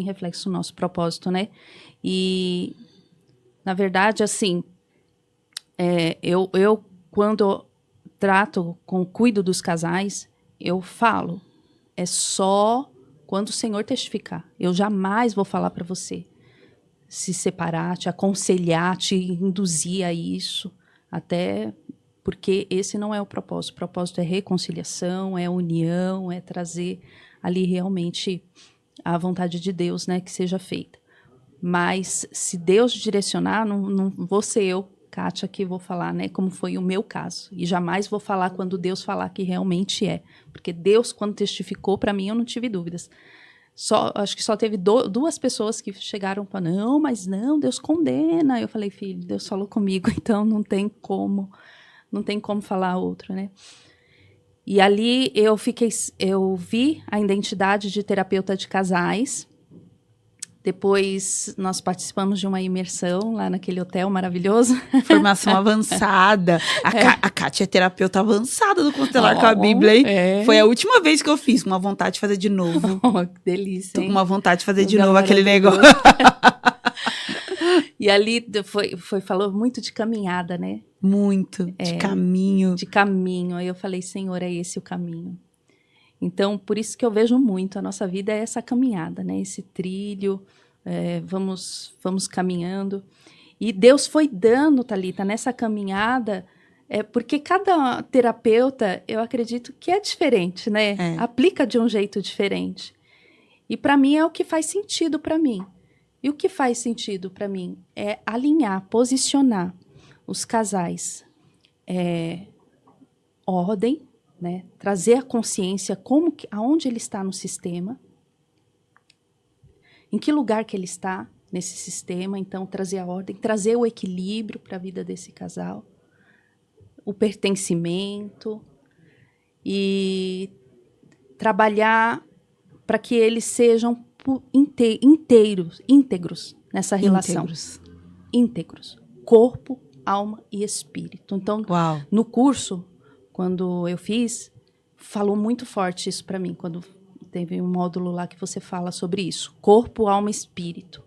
reflexo no nosso propósito, né? E, na verdade, assim, eu quando cuido dos casais, eu falo, é só quando o Senhor testificar. Eu jamais vou falar para você se separar, te aconselhar, te induzir a isso, até porque esse não é o propósito. O propósito é reconciliação, é união, é trazer ali realmente a vontade de Deus, né, que seja feita. Mas se Deus direcionar, não vou ser eu, Kátia, que vou falar, né, como foi o meu caso. E jamais vou falar quando Deus falar que realmente é. Porque Deus, quando testificou para mim, eu não tive dúvidas. Acho que só teve duas pessoas que chegaram para não, mas não, Deus condena. Eu falei, filho, Deus falou comigo, então não tem como falar outro, né? E ali eu vi a identidade de terapeuta de casais. Depois nós participamos de uma imersão lá naquele hotel maravilhoso. Formação avançada. A Kátia é terapeuta avançada do Constelar com a Bíblia, hein? Foi a última vez que eu fiz, com uma vontade de fazer de novo. Que delícia, Tô hein? com uma vontade de fazer de novo aquele negócio. E ali falou muito de caminhada, né? Muito, de caminho. De caminho. Aí eu falei, Senhor, é esse o caminho. Então, por isso que eu vejo muito, a nossa vida é essa caminhada, né? Esse trilho, vamos caminhando. E Deus foi dando, Thalita, nessa caminhada, porque cada terapeuta, eu acredito que é diferente, né? Aplica de um jeito diferente. E para mim é o que faz sentido para mim. E o que faz sentido para mim é alinhar, posicionar os casais, ordem, né? Trazer a consciência aonde ele está no sistema, em que lugar que ele está nesse sistema, então trazer a ordem, trazer o equilíbrio para a vida desse casal, o pertencimento e trabalhar para que eles sejam íntegros nessa relação. Íntegros. Corpo, alma e espírito. Então, Uau. no curso, quando eu fiz, falou muito forte isso para mim, quando teve um módulo lá que você fala sobre isso. Corpo, alma e espírito.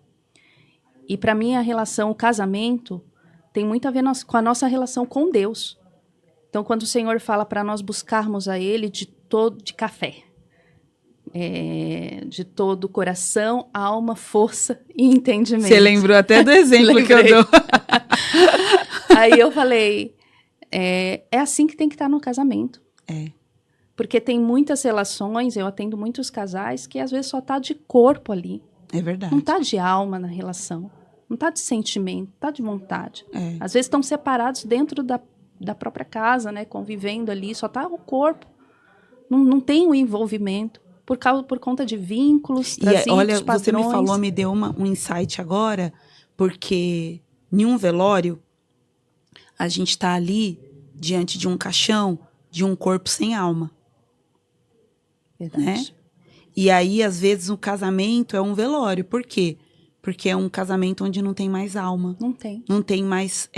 E para mim a relação, o casamento, tem muito a ver com a nossa relação com Deus. Então, quando o Senhor fala para nós buscarmos a Ele de café, de todo o coração, alma, força e entendimento. Você lembrou até do exemplo que eu dou. Aí eu falei, é assim que tem que estar no casamento. Porque tem muitas relações, eu atendo muitos casais, que às vezes só tá de corpo ali. É verdade. Não tá de alma na relação. Não tá de sentimento, tá de vontade. Às vezes estão separados dentro da própria casa, né? Convivendo ali, só tá o corpo. Não tem o envolvimento. Por conta de vínculos, trazidos, olha, padrões. você me falou, me deu um insight agora, porque em um velório, a gente tá ali diante de um caixão, de um corpo sem alma. Verdade. Né? E aí, às vezes, o casamento é um velório. Por quê? Porque é um casamento onde não tem mais alma. Não tem. Não tem mais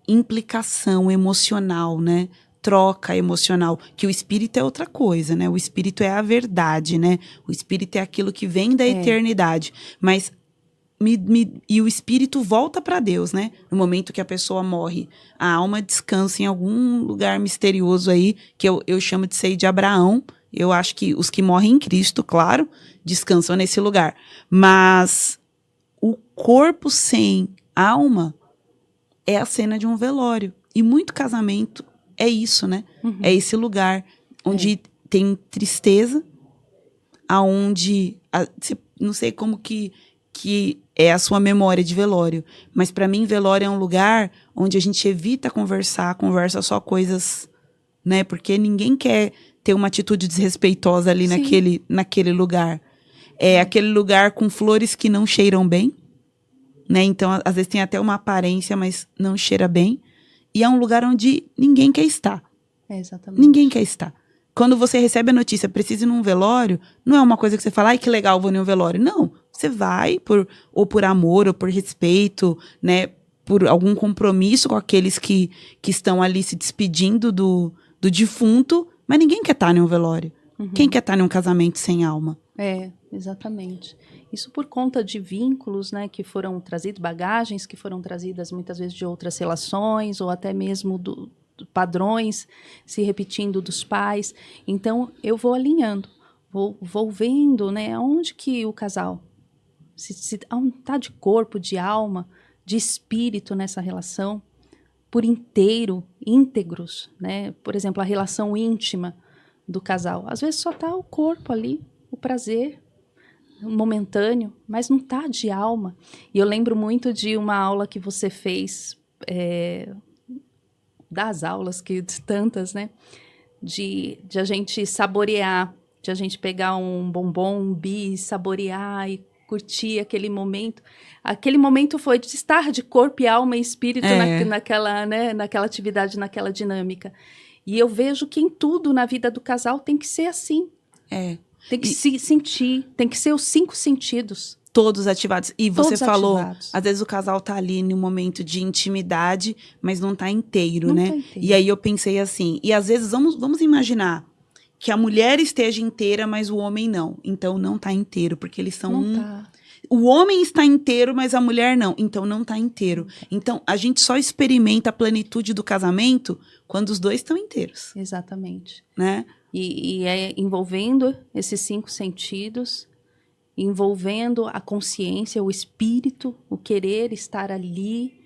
implicação emocional, né? Troca emocional. Que o espírito é outra coisa, né? O espírito é a verdade, né? O espírito é aquilo que vem da eternidade. Mas e o espírito volta para Deus, né? No momento que a pessoa morre, a alma descansa em algum lugar misterioso aí, que eu chamo de seio de Abraão. Eu acho que os que morrem em Cristo, claro, descansam nesse lugar. Mas o corpo sem alma é a cena de um velório. E muito casamento é isso, né? Uhum. É esse lugar onde tem tristeza, aonde não sei como que é a sua memória de velório, mas para mim velório é um lugar onde a gente evita conversa só coisas, né? Porque ninguém quer ter uma atitude desrespeitosa ali naquele lugar. É aquele lugar com flores que não cheiram bem, né? Então, às vezes tem até uma aparência, mas não cheira bem. E é um lugar onde ninguém quer estar. Exatamente. Ninguém quer estar. Quando você recebe a notícia, precisa ir num velório, não é uma coisa que você fala, ai, que legal, vou em um velório. Não, você vai ou por amor, ou por respeito, né? Por algum compromisso com aqueles que estão ali se despedindo do defunto, mas ninguém quer estar em um velório. Uhum. Quem quer estar em um casamento sem alma? Exatamente. Isso por conta de vínculos, né, que foram trazidos, bagagens que foram trazidas muitas vezes de outras relações, ou até mesmo padrões se repetindo dos pais. Então, eu vou alinhando, vou vendo, né, aonde que o casal está de corpo, de alma, de espírito nessa relação, por inteiro, íntegros, né? Por exemplo, a relação íntima do casal. Às vezes só está o corpo ali, o prazer momentâneo, mas não está de alma. E eu lembro muito de uma aula que você fez, das aulas, tantas, né? De a gente saborear, de a gente pegar um bombom, um bis, saborear e curtir aquele momento. Aquele momento foi de estar de corpo e alma e espírito naquela atividade, naquela dinâmica. E eu vejo que em tudo na vida do casal tem que ser assim. Tem que se sentir, tem que ser os 5 sentidos. Todos ativados. E você Todos falou, ativados. Às vezes o casal tá ali no momento de intimidade, mas não tá inteiro, Não né? tá inteiro. E aí eu pensei assim, e às vezes vamos imaginar que a mulher esteja inteira, mas o homem não. Então não tá inteiro, porque eles são Não tá. O homem está inteiro, mas a mulher não. Então não tá inteiro. Então a gente só experimenta a plenitude do casamento quando os dois estão inteiros. Exatamente. Né? E é envolvendo esses 5 sentidos, envolvendo a consciência, o espírito, o querer estar ali,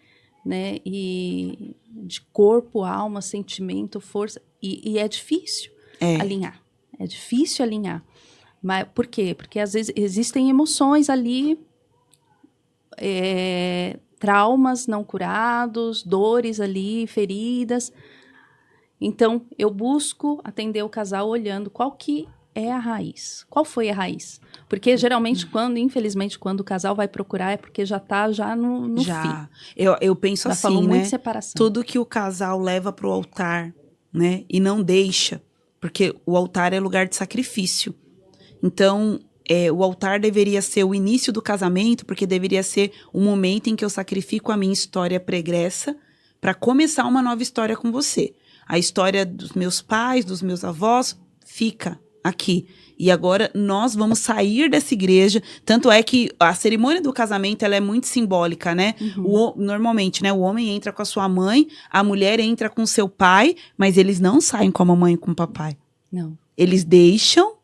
né? E de corpo, alma, sentimento, força. E é difícil alinhar. É difícil alinhar. Mas por quê? Porque às vezes existem emoções ali, traumas não curados, dores ali, feridas. Então, eu busco atender o casal olhando qual que é a raiz. Qual foi a raiz? Porque geralmente, infelizmente, quando o casal vai procurar, é porque já está no fim. Eu penso Já assim, falou né? muito de separação. Tudo que o casal leva para o altar, né? E não deixa, porque o altar é lugar de sacrifício. Então, o altar deveria ser o início do casamento, porque deveria ser o momento em que eu sacrifico a minha história pregressa para começar uma nova história com você. A história dos meus pais, dos meus avós, fica aqui. E agora nós vamos sair dessa igreja. Tanto é que a cerimônia do casamento ela é muito simbólica, né? Normalmente, né? O homem entra com a sua mãe, a mulher entra com o seu pai, mas eles não saem com a mamãe e com o papai. Não. Eles deixam,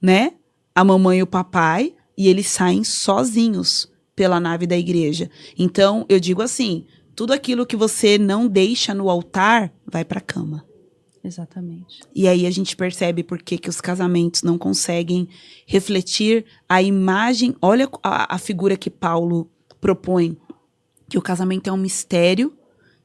né? A mamãe e o papai, e eles saem sozinhos pela nave da igreja. Então, eu digo assim, tudo aquilo que você não deixa no altar, vai para a cama. Exatamente. E aí a gente percebe por que os casamentos não conseguem refletir a imagem. Olha a figura que Paulo propõe, que o casamento é um mistério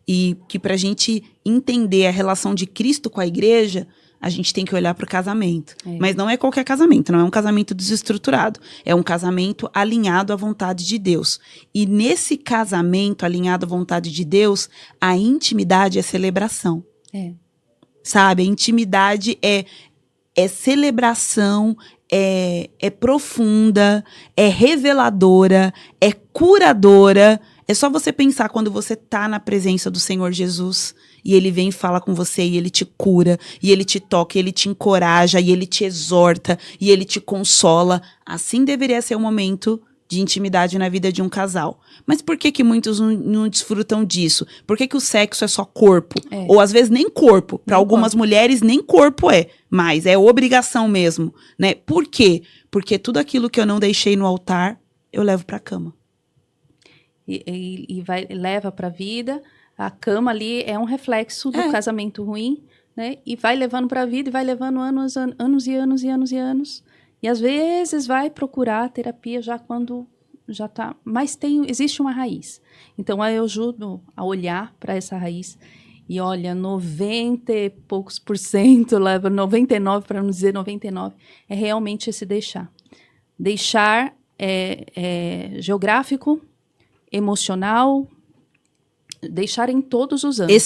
e que para a gente entender a relação de Cristo com a igreja, a gente tem que olhar para o casamento. Mas não é qualquer casamento, não é um casamento desestruturado. É um casamento alinhado à vontade de Deus. E nesse casamento alinhado à vontade de Deus, a intimidade é celebração. Sabe? A intimidade é celebração, é profunda, é reveladora, é curadora. É só você pensar quando você tá na presença do Senhor Jesus e ele vem e fala com você e ele te cura, e ele te toca, e ele te encoraja, e ele te exorta, e ele te consola. Assim deveria ser o momento de intimidade na vida de um casal. Mas por que muitos não desfrutam disso? Por que o sexo é só corpo? Ou às vezes nem corpo. Para algumas mulheres nem corpo mas é obrigação mesmo, né? Por quê? Porque tudo aquilo que eu não deixei no altar, eu levo para a cama. E leva para a vida. A cama ali é um reflexo do casamento ruim, né? E vai levando para a vida e vai levando anos e anos e anos e anos. E às vezes vai procurar terapia já quando já está... Mas existe uma raiz. Então eu ajudo a olhar para essa raiz. E olha, 90 e poucos %, leva 99 para não dizer 99, é realmente esse deixar. Deixar geográfico, emocional, deixar em todos os âmbitos.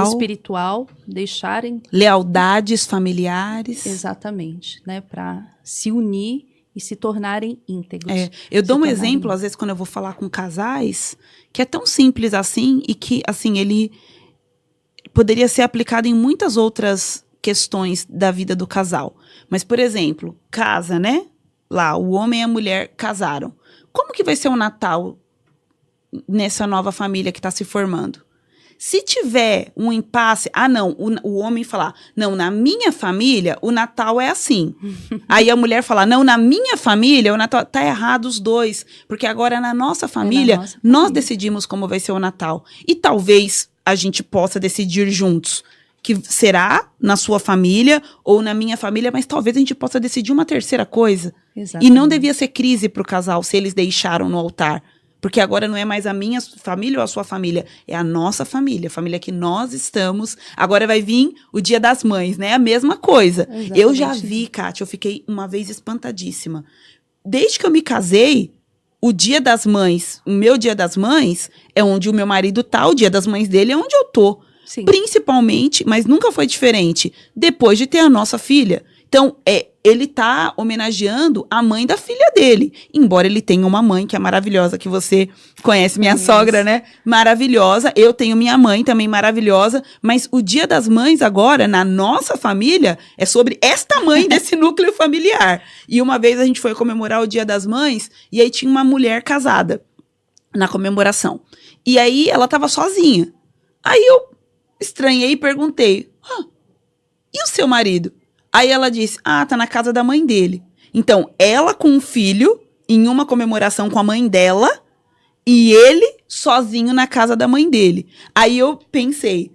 Espiritual, deixar em... Lealdades familiares. Exatamente, né? Para se unir e se tornarem íntegros. Eu dou um exemplo, às vezes, quando eu vou falar com casais, que é tão simples assim, e que, assim, ele poderia ser aplicado em muitas outras questões da vida do casal. Mas, por exemplo, casa, né? Lá, o homem e a mulher casaram. Como que vai ser o Natal nessa nova família que está se formando? Se tiver um impasse, o homem falar, não, na minha família o Natal é assim. Aí a mulher falar, não, na minha família o Natal tá errado os dois, porque agora na nossa família nós decidimos como vai ser o Natal. E talvez a gente possa decidir juntos que será na sua família ou na minha família, mas talvez a gente possa decidir uma terceira coisa. Exatamente. E não devia ser crise para o casal se eles deixaram no altar. Porque agora não é mais a minha família ou a sua família, é a nossa família, a família que nós estamos. Agora vai vir o Dia das Mães, né? A mesma coisa. Exatamente. Eu já vi, Kátia, eu fiquei uma vez espantadíssima. Desde que eu me casei, o Dia das Mães, o meu Dia das Mães, é onde o meu marido tá, o Dia das Mães dele é onde eu tô. Sim. Principalmente, mas nunca foi diferente, depois de ter a nossa filha. Então, ele tá homenageando a mãe da filha dele. Embora ele tenha uma mãe que é maravilhosa, que você conhece, minha sogra, né? Maravilhosa. Eu tenho minha mãe também maravilhosa. Mas o Dia das Mães agora, na nossa família, é sobre esta mãe desse núcleo familiar. E uma vez a gente foi comemorar o Dia das Mães, e aí tinha uma mulher casada na comemoração. E aí ela tava sozinha. Aí eu estranhei e perguntei, e o seu marido? Aí ela disse, tá na casa da mãe dele. Então, ela com um filho, em uma comemoração com a mãe dela, e ele sozinho na casa da mãe dele. Aí eu pensei,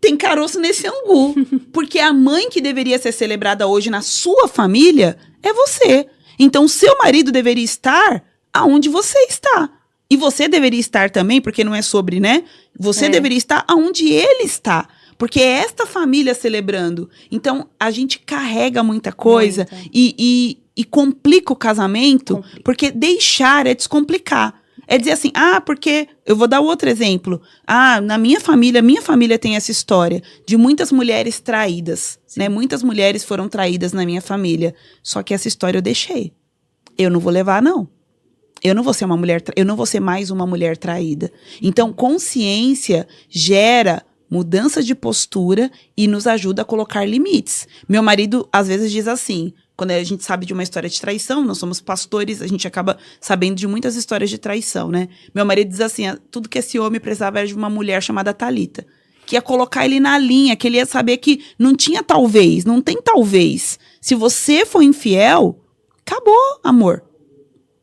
tem caroço nesse angu. Porque a mãe que deveria ser celebrada hoje na sua família é você. Então, seu marido deveria estar aonde você está. E você deveria estar também, porque não é sobre, né? Você deveria estar aonde ele está. Porque é esta família celebrando. Então, a gente carrega muita coisa e complica o casamento, porque deixar é descomplicar. É dizer assim, porque... Eu vou dar outro exemplo. Na minha família tem essa história de muitas mulheres traídas. Né? Muitas mulheres foram traídas na minha família. Só que essa história eu deixei. eu não vou levar, não. Eu não vou ser eu não vou ser mais uma mulher traída. Então, consciência gera mudança de postura e nos ajuda a colocar limites. Meu marido, às vezes, diz assim, quando a gente sabe de uma história de traição, nós somos pastores, a gente acaba sabendo de muitas histórias de traição, né? Meu marido diz assim, tudo que esse homem precisava era de uma mulher chamada Thalita, que ia colocar ele na linha, que ele ia saber que não tinha talvez, não tem talvez. Se você for infiel, acabou, amor.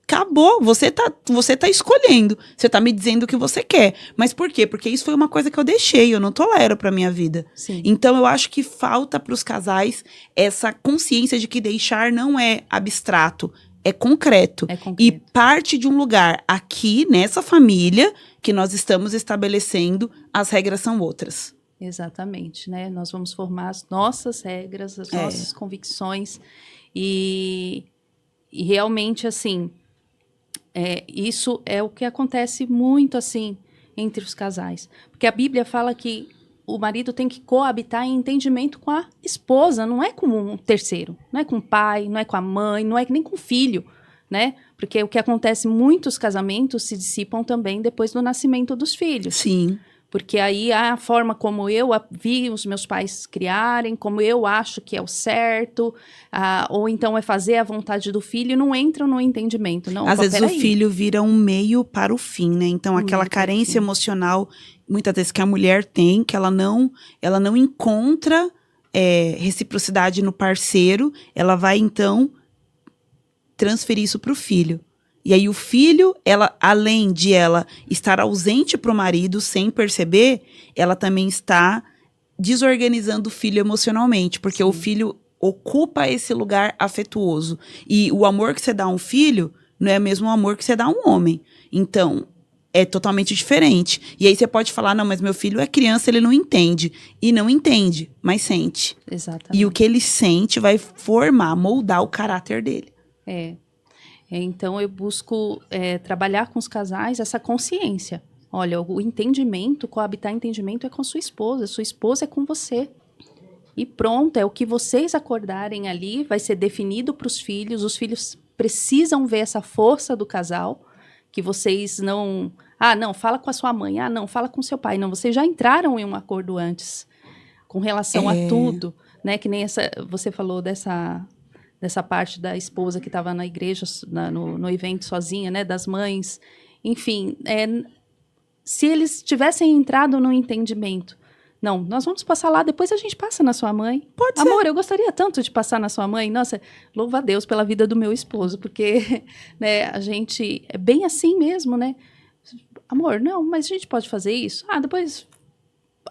Acabou, você tá escolhendo, você tá me dizendo o que você quer. Mas por quê? Porque isso foi uma coisa que eu deixei, eu não tolero pra minha vida. Sim. Então eu acho que falta pros casais essa consciência de que deixar não é abstrato, é concreto. É concreto. E parte de um lugar aqui, nessa família, que nós estamos estabelecendo, as regras são outras. Exatamente, né? Nós vamos formar as nossas regras, as nossas convicções e realmente, assim, isso é o que acontece muito, assim, entre os casais. Porque a Bíblia fala que o marido tem que coabitar em entendimento com a esposa, não é com um terceiro, não é com o pai, não é com a mãe, não é nem com o filho, né? Porque o que acontece, muitos casamentos se dissipam também depois do nascimento dos filhos. Sim. Porque aí a forma como eu vi os meus pais criarem, como eu acho que é o certo, ou então é fazer a vontade do filho, não entram no entendimento. Não, às vezes o filho vira um meio para o fim, né? Então aquela carência emocional, muitas vezes que a mulher tem, que ela não encontra reciprocidade no parceiro, ela vai então transferir isso para o filho. E aí o filho, além de ela estar ausente para o marido sem perceber, ela também está desorganizando o filho emocionalmente, porque o filho ocupa esse lugar afetuoso. E o amor que você dá a um filho não é o mesmo amor que você dá a um homem. Então, é totalmente diferente. E aí você pode falar, não, mas meu filho é criança, ele não entende. E não entende, mas sente. Exatamente. E o que ele sente vai moldar o caráter dele. Então, eu busco trabalhar com os casais essa consciência. Olha, o entendimento, coabitar entendimento é com sua esposa é com você. E pronto, é o que vocês acordarem ali, vai ser definido para os filhos precisam ver essa força do casal, que vocês não... não, fala com a sua mãe, não, fala com seu pai. Não, vocês já entraram em um acordo antes, com relação a tudo, né? Que nem você falou dessa parte da esposa que estava na igreja, no evento sozinha, né? Das mães. Enfim, se eles tivessem entrado no entendimento, não, nós vamos passar lá, depois a gente passa na sua mãe. Pode ser. Amor, eu gostaria tanto de passar na sua mãe. Nossa, louva a Deus pela vida do meu esposo, porque né, a gente é bem assim mesmo, né? Amor, não, mas a gente pode fazer isso? Depois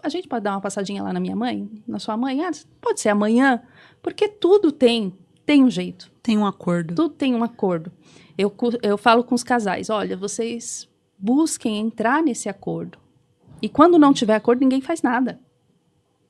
a gente pode dar uma passadinha lá na minha mãe, na sua mãe? Pode ser amanhã, porque tudo tem um jeito. Tem um acordo. Tudo tem um acordo. Eu falo com os casais, olha, vocês busquem entrar nesse acordo. E quando não tiver acordo, ninguém faz nada.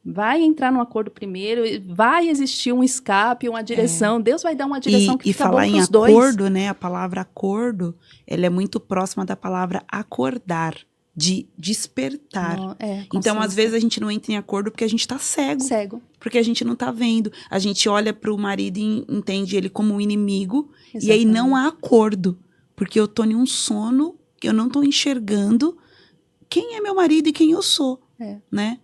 Vai entrar no acordo primeiro, vai existir um escape, uma direção. Deus vai dar uma direção que fica bom pros dois. E falar em acordo, né? A palavra acordo, ela é muito próxima da palavra acordar, de despertar. Então, às vezes, a gente não entra em acordo porque a gente tá cego. Porque a gente não tá vendo. A gente olha pro marido e entende ele como um inimigo. Exatamente. E aí não há acordo. Porque eu tô em um sono que eu não tô enxergando quem é meu marido e quem eu sou, né?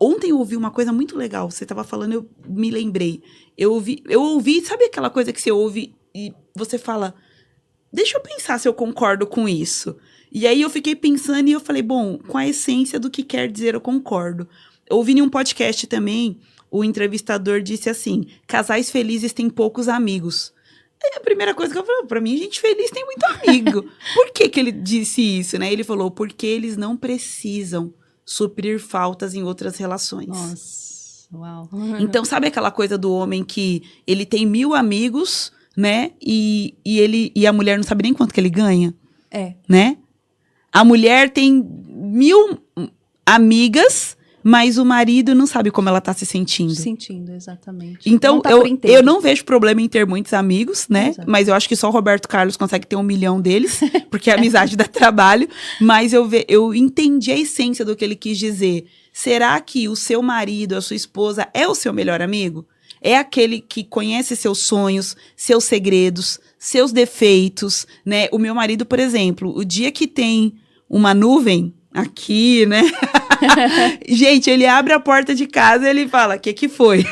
Ontem eu ouvi uma coisa muito legal. Você estava falando, eu me lembrei. Eu ouvi, sabe aquela coisa que você ouve e você fala, deixa eu pensar se eu concordo com isso. E aí eu fiquei pensando e eu falei, bom, com a essência do que quer dizer eu concordo. Eu ouvi em um podcast também, o entrevistador disse assim, casais felizes têm poucos amigos. Aí a primeira coisa que eu falei, pra mim, gente feliz tem muito amigo. Por que ele disse isso, né? Ele falou, porque eles não precisam suprir faltas em outras relações. Nossa, uau. Então, sabe aquela coisa do homem que ele tem 1000 amigos, né? E a mulher não sabe nem quanto que ele ganha? Né? A mulher tem 1000 amigas, mas o marido não sabe como ela tá se sentindo. Sentindo, exatamente. Então, eu não vejo problema em ter muitos amigos, né? Exato. Mas eu acho que só o Roberto Carlos consegue ter 1 milhão deles, porque a amizade dá trabalho. Mas eu entendi a essência do que ele quis dizer. Será que o seu marido, a sua esposa, é o seu melhor amigo? é aquele que conhece seus sonhos, seus segredos, seus defeitos, né? O meu marido, por exemplo, o dia que tem uma nuvem aqui, né? Gente, ele abre a porta de casa e ele fala, que foi?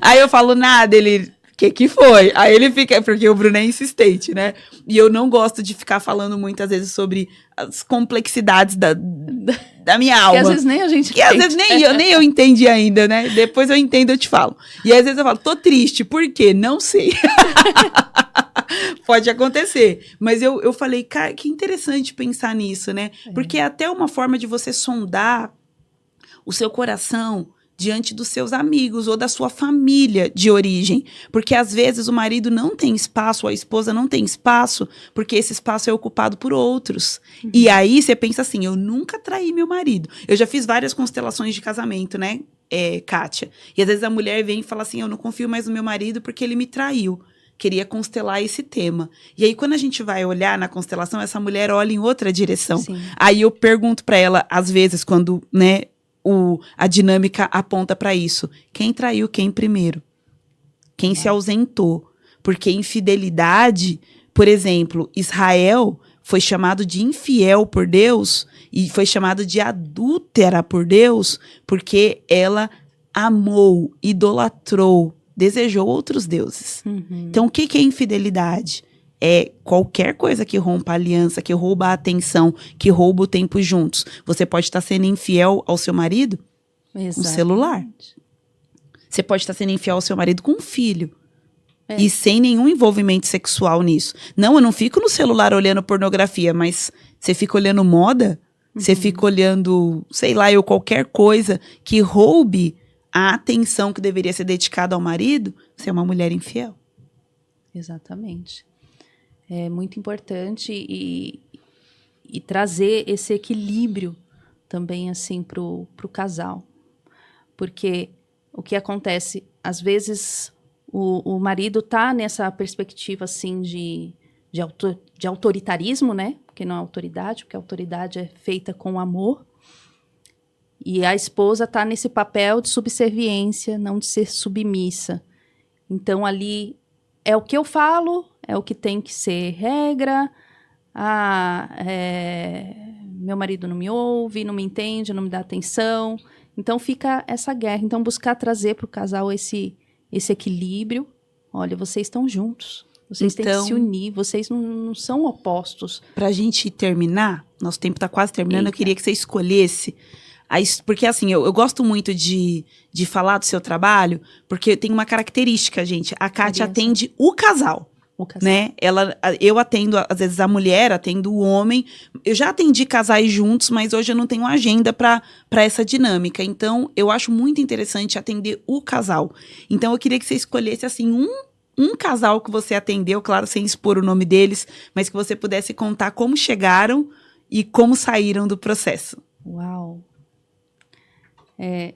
Aí eu falo, nada, ele... Que foi? Aí ele fica... Porque o Bruno é insistente, né? E eu não gosto de ficar falando muitas vezes sobre as complexidades da minha alma. Que às vezes nem a gente entende. Às vezes nem eu entendi ainda, né? Depois eu entendo, eu te falo. E às vezes eu falo, tô triste. Por quê? Não sei. Pode acontecer. Mas eu falei, cara, que interessante pensar nisso, né? Porque é até uma forma de você sondar o seu coração diante dos seus amigos ou da sua família de origem. Porque, às vezes, o marido não tem espaço, ou a esposa não tem espaço, porque esse espaço é ocupado por outros. Uhum. E aí, você pensa assim, eu nunca traí meu marido. Eu já fiz várias constelações de casamento, né, Kátia? E, às vezes, a mulher vem e fala assim, eu não confio mais no meu marido porque ele me traiu. Queria constelar esse tema. E aí, quando a gente vai olhar na constelação, essa mulher olha em outra direção. Sim. Aí, eu pergunto para ela, às vezes, quando, né, a dinâmica aponta para isso. Quem traiu quem primeiro? Quem se ausentou? Porque infidelidade, por exemplo, Israel foi chamado de infiel por Deus e foi chamado de adúltera por Deus porque ela amou, idolatrou, desejou outros deuses. Uhum. Então, o que é infidelidade? É qualquer coisa que rompa a aliança, que rouba a atenção, que rouba o tempo juntos. Você pode estar sendo infiel ao seu marido com um celular. Você pode estar sendo infiel ao seu marido com um filho. E sem nenhum envolvimento sexual nisso. Não, eu não fico no celular olhando pornografia, mas você fica olhando moda, você fica olhando, sei lá, qualquer coisa que roube a atenção que deveria ser dedicada ao marido, você é uma mulher infiel. Exatamente. É muito importante e trazer esse equilíbrio também, assim, pro casal. Porque o que acontece, às vezes, o marido tá nessa perspectiva, assim, de autoritarismo, né? Porque não é autoridade, porque a autoridade é feita com amor. E a esposa tá nesse papel de subserviência, não de ser submissa. Então, ali, é o que eu falo... É o que tem que ser regra. Meu marido não me ouve, não me entende, não me dá atenção. Então, fica essa guerra. Então, buscar trazer para o casal esse equilíbrio. Olha, vocês estão juntos. Vocês têm que se unir. Vocês não são opostos. Para a gente terminar, nosso tempo está quase terminando, eu queria que você escolhesse... Porque, assim, eu gosto muito de falar do seu trabalho, porque tem uma característica, gente. A Kátia atende o casal. Né? Eu atendo, às vezes, a mulher, atendo o homem. Eu já atendi casais juntos, mas hoje eu não tenho agenda para essa dinâmica. Então, eu acho muito interessante atender o casal. Então, eu queria que você escolhesse, assim, um casal que você atendeu, claro, sem expor o nome deles, mas que você pudesse contar como chegaram e como saíram do processo. Uau!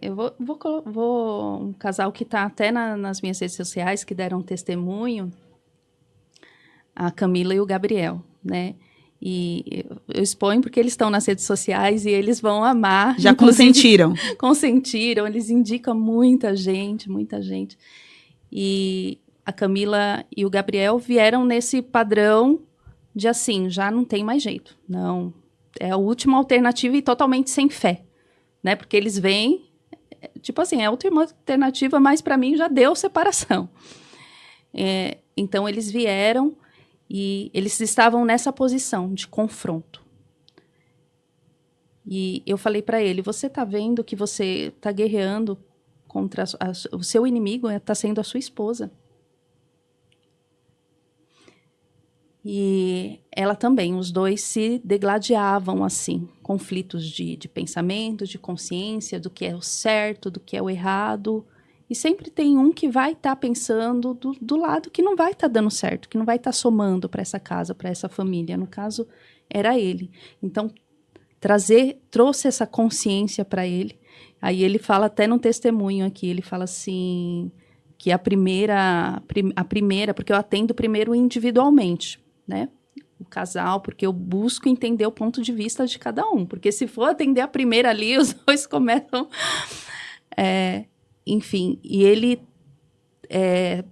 Eu vou um casal que está até nas minhas redes sociais, que deram testemunho, a Camila e o Gabriel, né? E eu exponho porque eles estão nas redes sociais e eles vão amar. Já consentiram. Consentiram, eles indicam muita gente. E a Camila e o Gabriel vieram nesse padrão de assim, já não tem mais jeito. Não, é a última alternativa e totalmente sem fé, né? Porque eles vêm, tipo assim, é a última alternativa, mas para mim já deu separação. Então, eles vieram... E eles estavam nessa posição de confronto. E eu falei para ele, você está vendo que você está guerreando contra o seu inimigo, está sendo a sua esposa. E ela também, os dois se degladiavam assim, conflitos de pensamento, de consciência, do que é o certo, do que é o errado. E sempre tem um que vai estar pensando do lado que não vai estar dando certo, que não vai estar somando para essa casa, para essa família. No caso, era ele. Então, trouxe essa consciência para ele. Aí ele fala até num testemunho aqui, ele fala assim, que a primeira, porque eu atendo primeiro individualmente, né? O casal, porque eu busco entender o ponto de vista de cada um. Porque se for atender a primeira ali, os dois começam... Enfim, e ele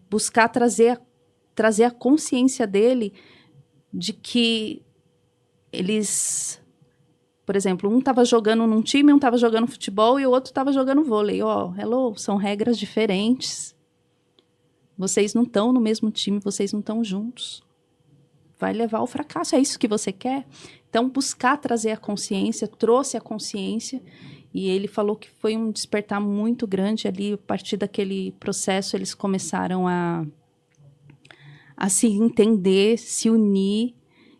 buscar trazer a consciência dele de que eles... Por exemplo, um estava jogando num time, um estava jogando futebol e o outro estava jogando vôlei. São regras diferentes. Vocês não estão no mesmo time, vocês não estão juntos. Vai levar ao fracasso, é isso que você quer? Então, buscar trazer a consciência, trouxe a consciência, e ele falou que foi um despertar muito grande ali. A partir daquele processo, eles começaram a se entender, se unir.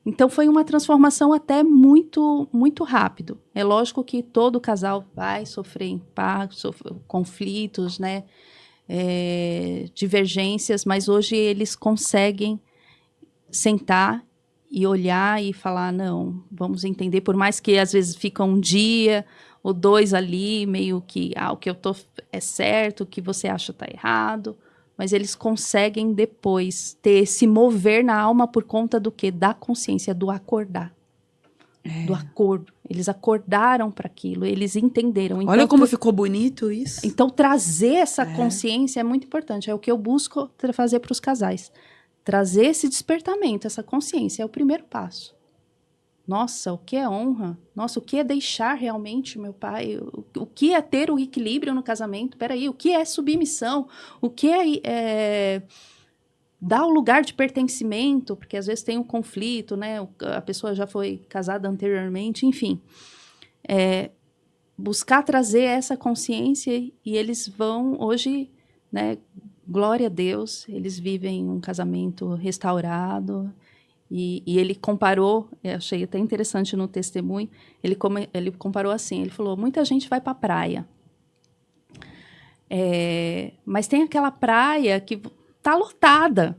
Então, foi uma transformação até muito, muito rápido. É lógico que todo casal vai sofrer impactos, conflitos, né? Divergências, mas hoje eles conseguem sentar e olhar e falar, não, vamos entender, por mais que às vezes fica um dia ou dois ali, meio que, o que eu tô é certo, o que você acha tá errado, mas eles conseguem depois ter esse mover na alma por conta do quê? Da consciência, do acordar. Do acordo. Eles acordaram para aquilo, eles entenderam. Então, olha como ficou bonito isso. Então, trazer essa consciência é muito importante. É o que eu busco fazer para os casais. Trazer esse despertamento, essa consciência, é o primeiro passo. Nossa, o que é honra? Nossa, o que é deixar realmente meu pai? O que é ter o equilíbrio no casamento? Peraí, o que é submissão? O que é dar o lugar de pertencimento? Porque às vezes tem um conflito, né? A pessoa já foi casada anteriormente, enfim. Buscar trazer essa consciência e eles vão hoje, né? Glória a Deus, eles vivem um casamento restaurado. E ele comparou, eu achei até interessante no testemunho, ele comparou assim, ele falou, muita gente vai para a praia, mas tem aquela praia que tá lotada,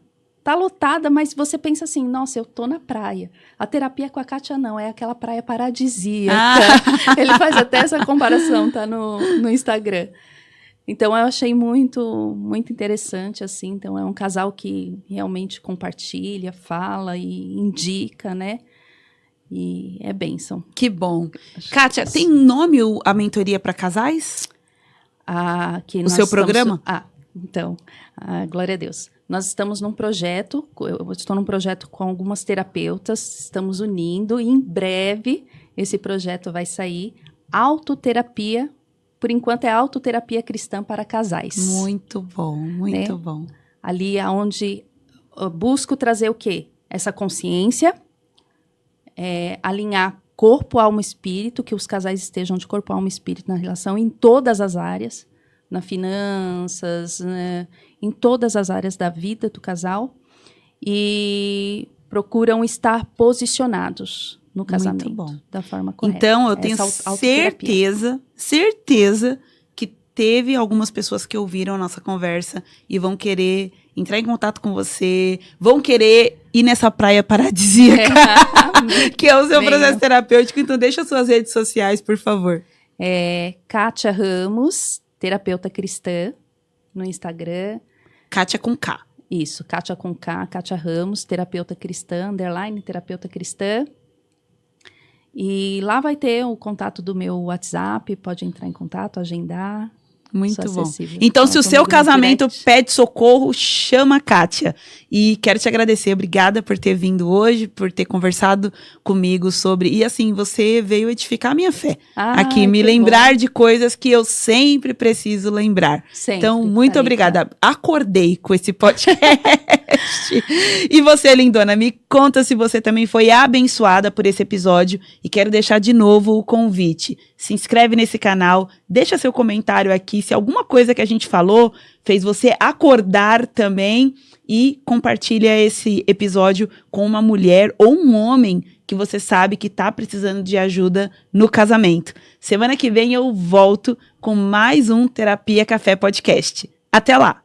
mas você pensa assim, nossa, eu tô na praia. A terapia com a Kátia não, é aquela praia paradisíaca. Ele faz até essa comparação, tá no Instagram. Então, eu achei muito, muito interessante, assim. Então, é um casal que realmente compartilha, fala e indica, né? E é bênção. Que bom. Kátia, tem nome a mentoria para casais? O seu programa? Então, glória a Deus. Nós estamos num projeto, eu estou num projeto com algumas terapeutas, estamos unindo, e em breve esse projeto vai sair, autoterapia. Por enquanto, é autoterapia cristã para casais. Muito bom, muito bom. Ali é onde eu busco trazer o quê? Essa consciência, alinhar corpo, alma e espírito, que os casais estejam de corpo, alma e espírito na relação, em todas as áreas, nas finanças, né, em todas as áreas da vida do casal, e procuram estar posicionados no casamento, muito bom, da forma correta. Então, eu tenho certeza que teve algumas pessoas que ouviram a nossa conversa e vão querer entrar em contato com você, vão querer ir nessa praia paradisíaca, que é o seu processo terapêutico. Então, deixa suas redes sociais, por favor. Kátia Ramos, terapeuta cristã, no Instagram. Kátia com K. Isso, Kátia com K, Kátia Ramos, terapeuta cristã, _ terapeuta cristã. E lá vai ter o contato do meu WhatsApp, pode entrar em contato, agendar. Muito bom. Então, se o seu casamento pede socorro, chama a Kátia. E quero te agradecer, obrigada por ter vindo hoje, por ter conversado comigo sobre... E assim, você veio edificar a minha fé aqui, me lembrar de coisas que eu sempre preciso lembrar. Então, muito obrigada. Acordei com esse podcast. E você, lindona, me conta se você também foi abençoada por esse episódio. E quero deixar de novo o convite. Se inscreve nesse canal, deixa seu comentário aqui. Se alguma coisa que a gente falou fez você acordar também, e compartilha esse episódio com uma mulher ou um homem que você sabe que está precisando de ajuda no casamento. Semana que vem eu volto com mais um Terapia Café Podcast. Até lá!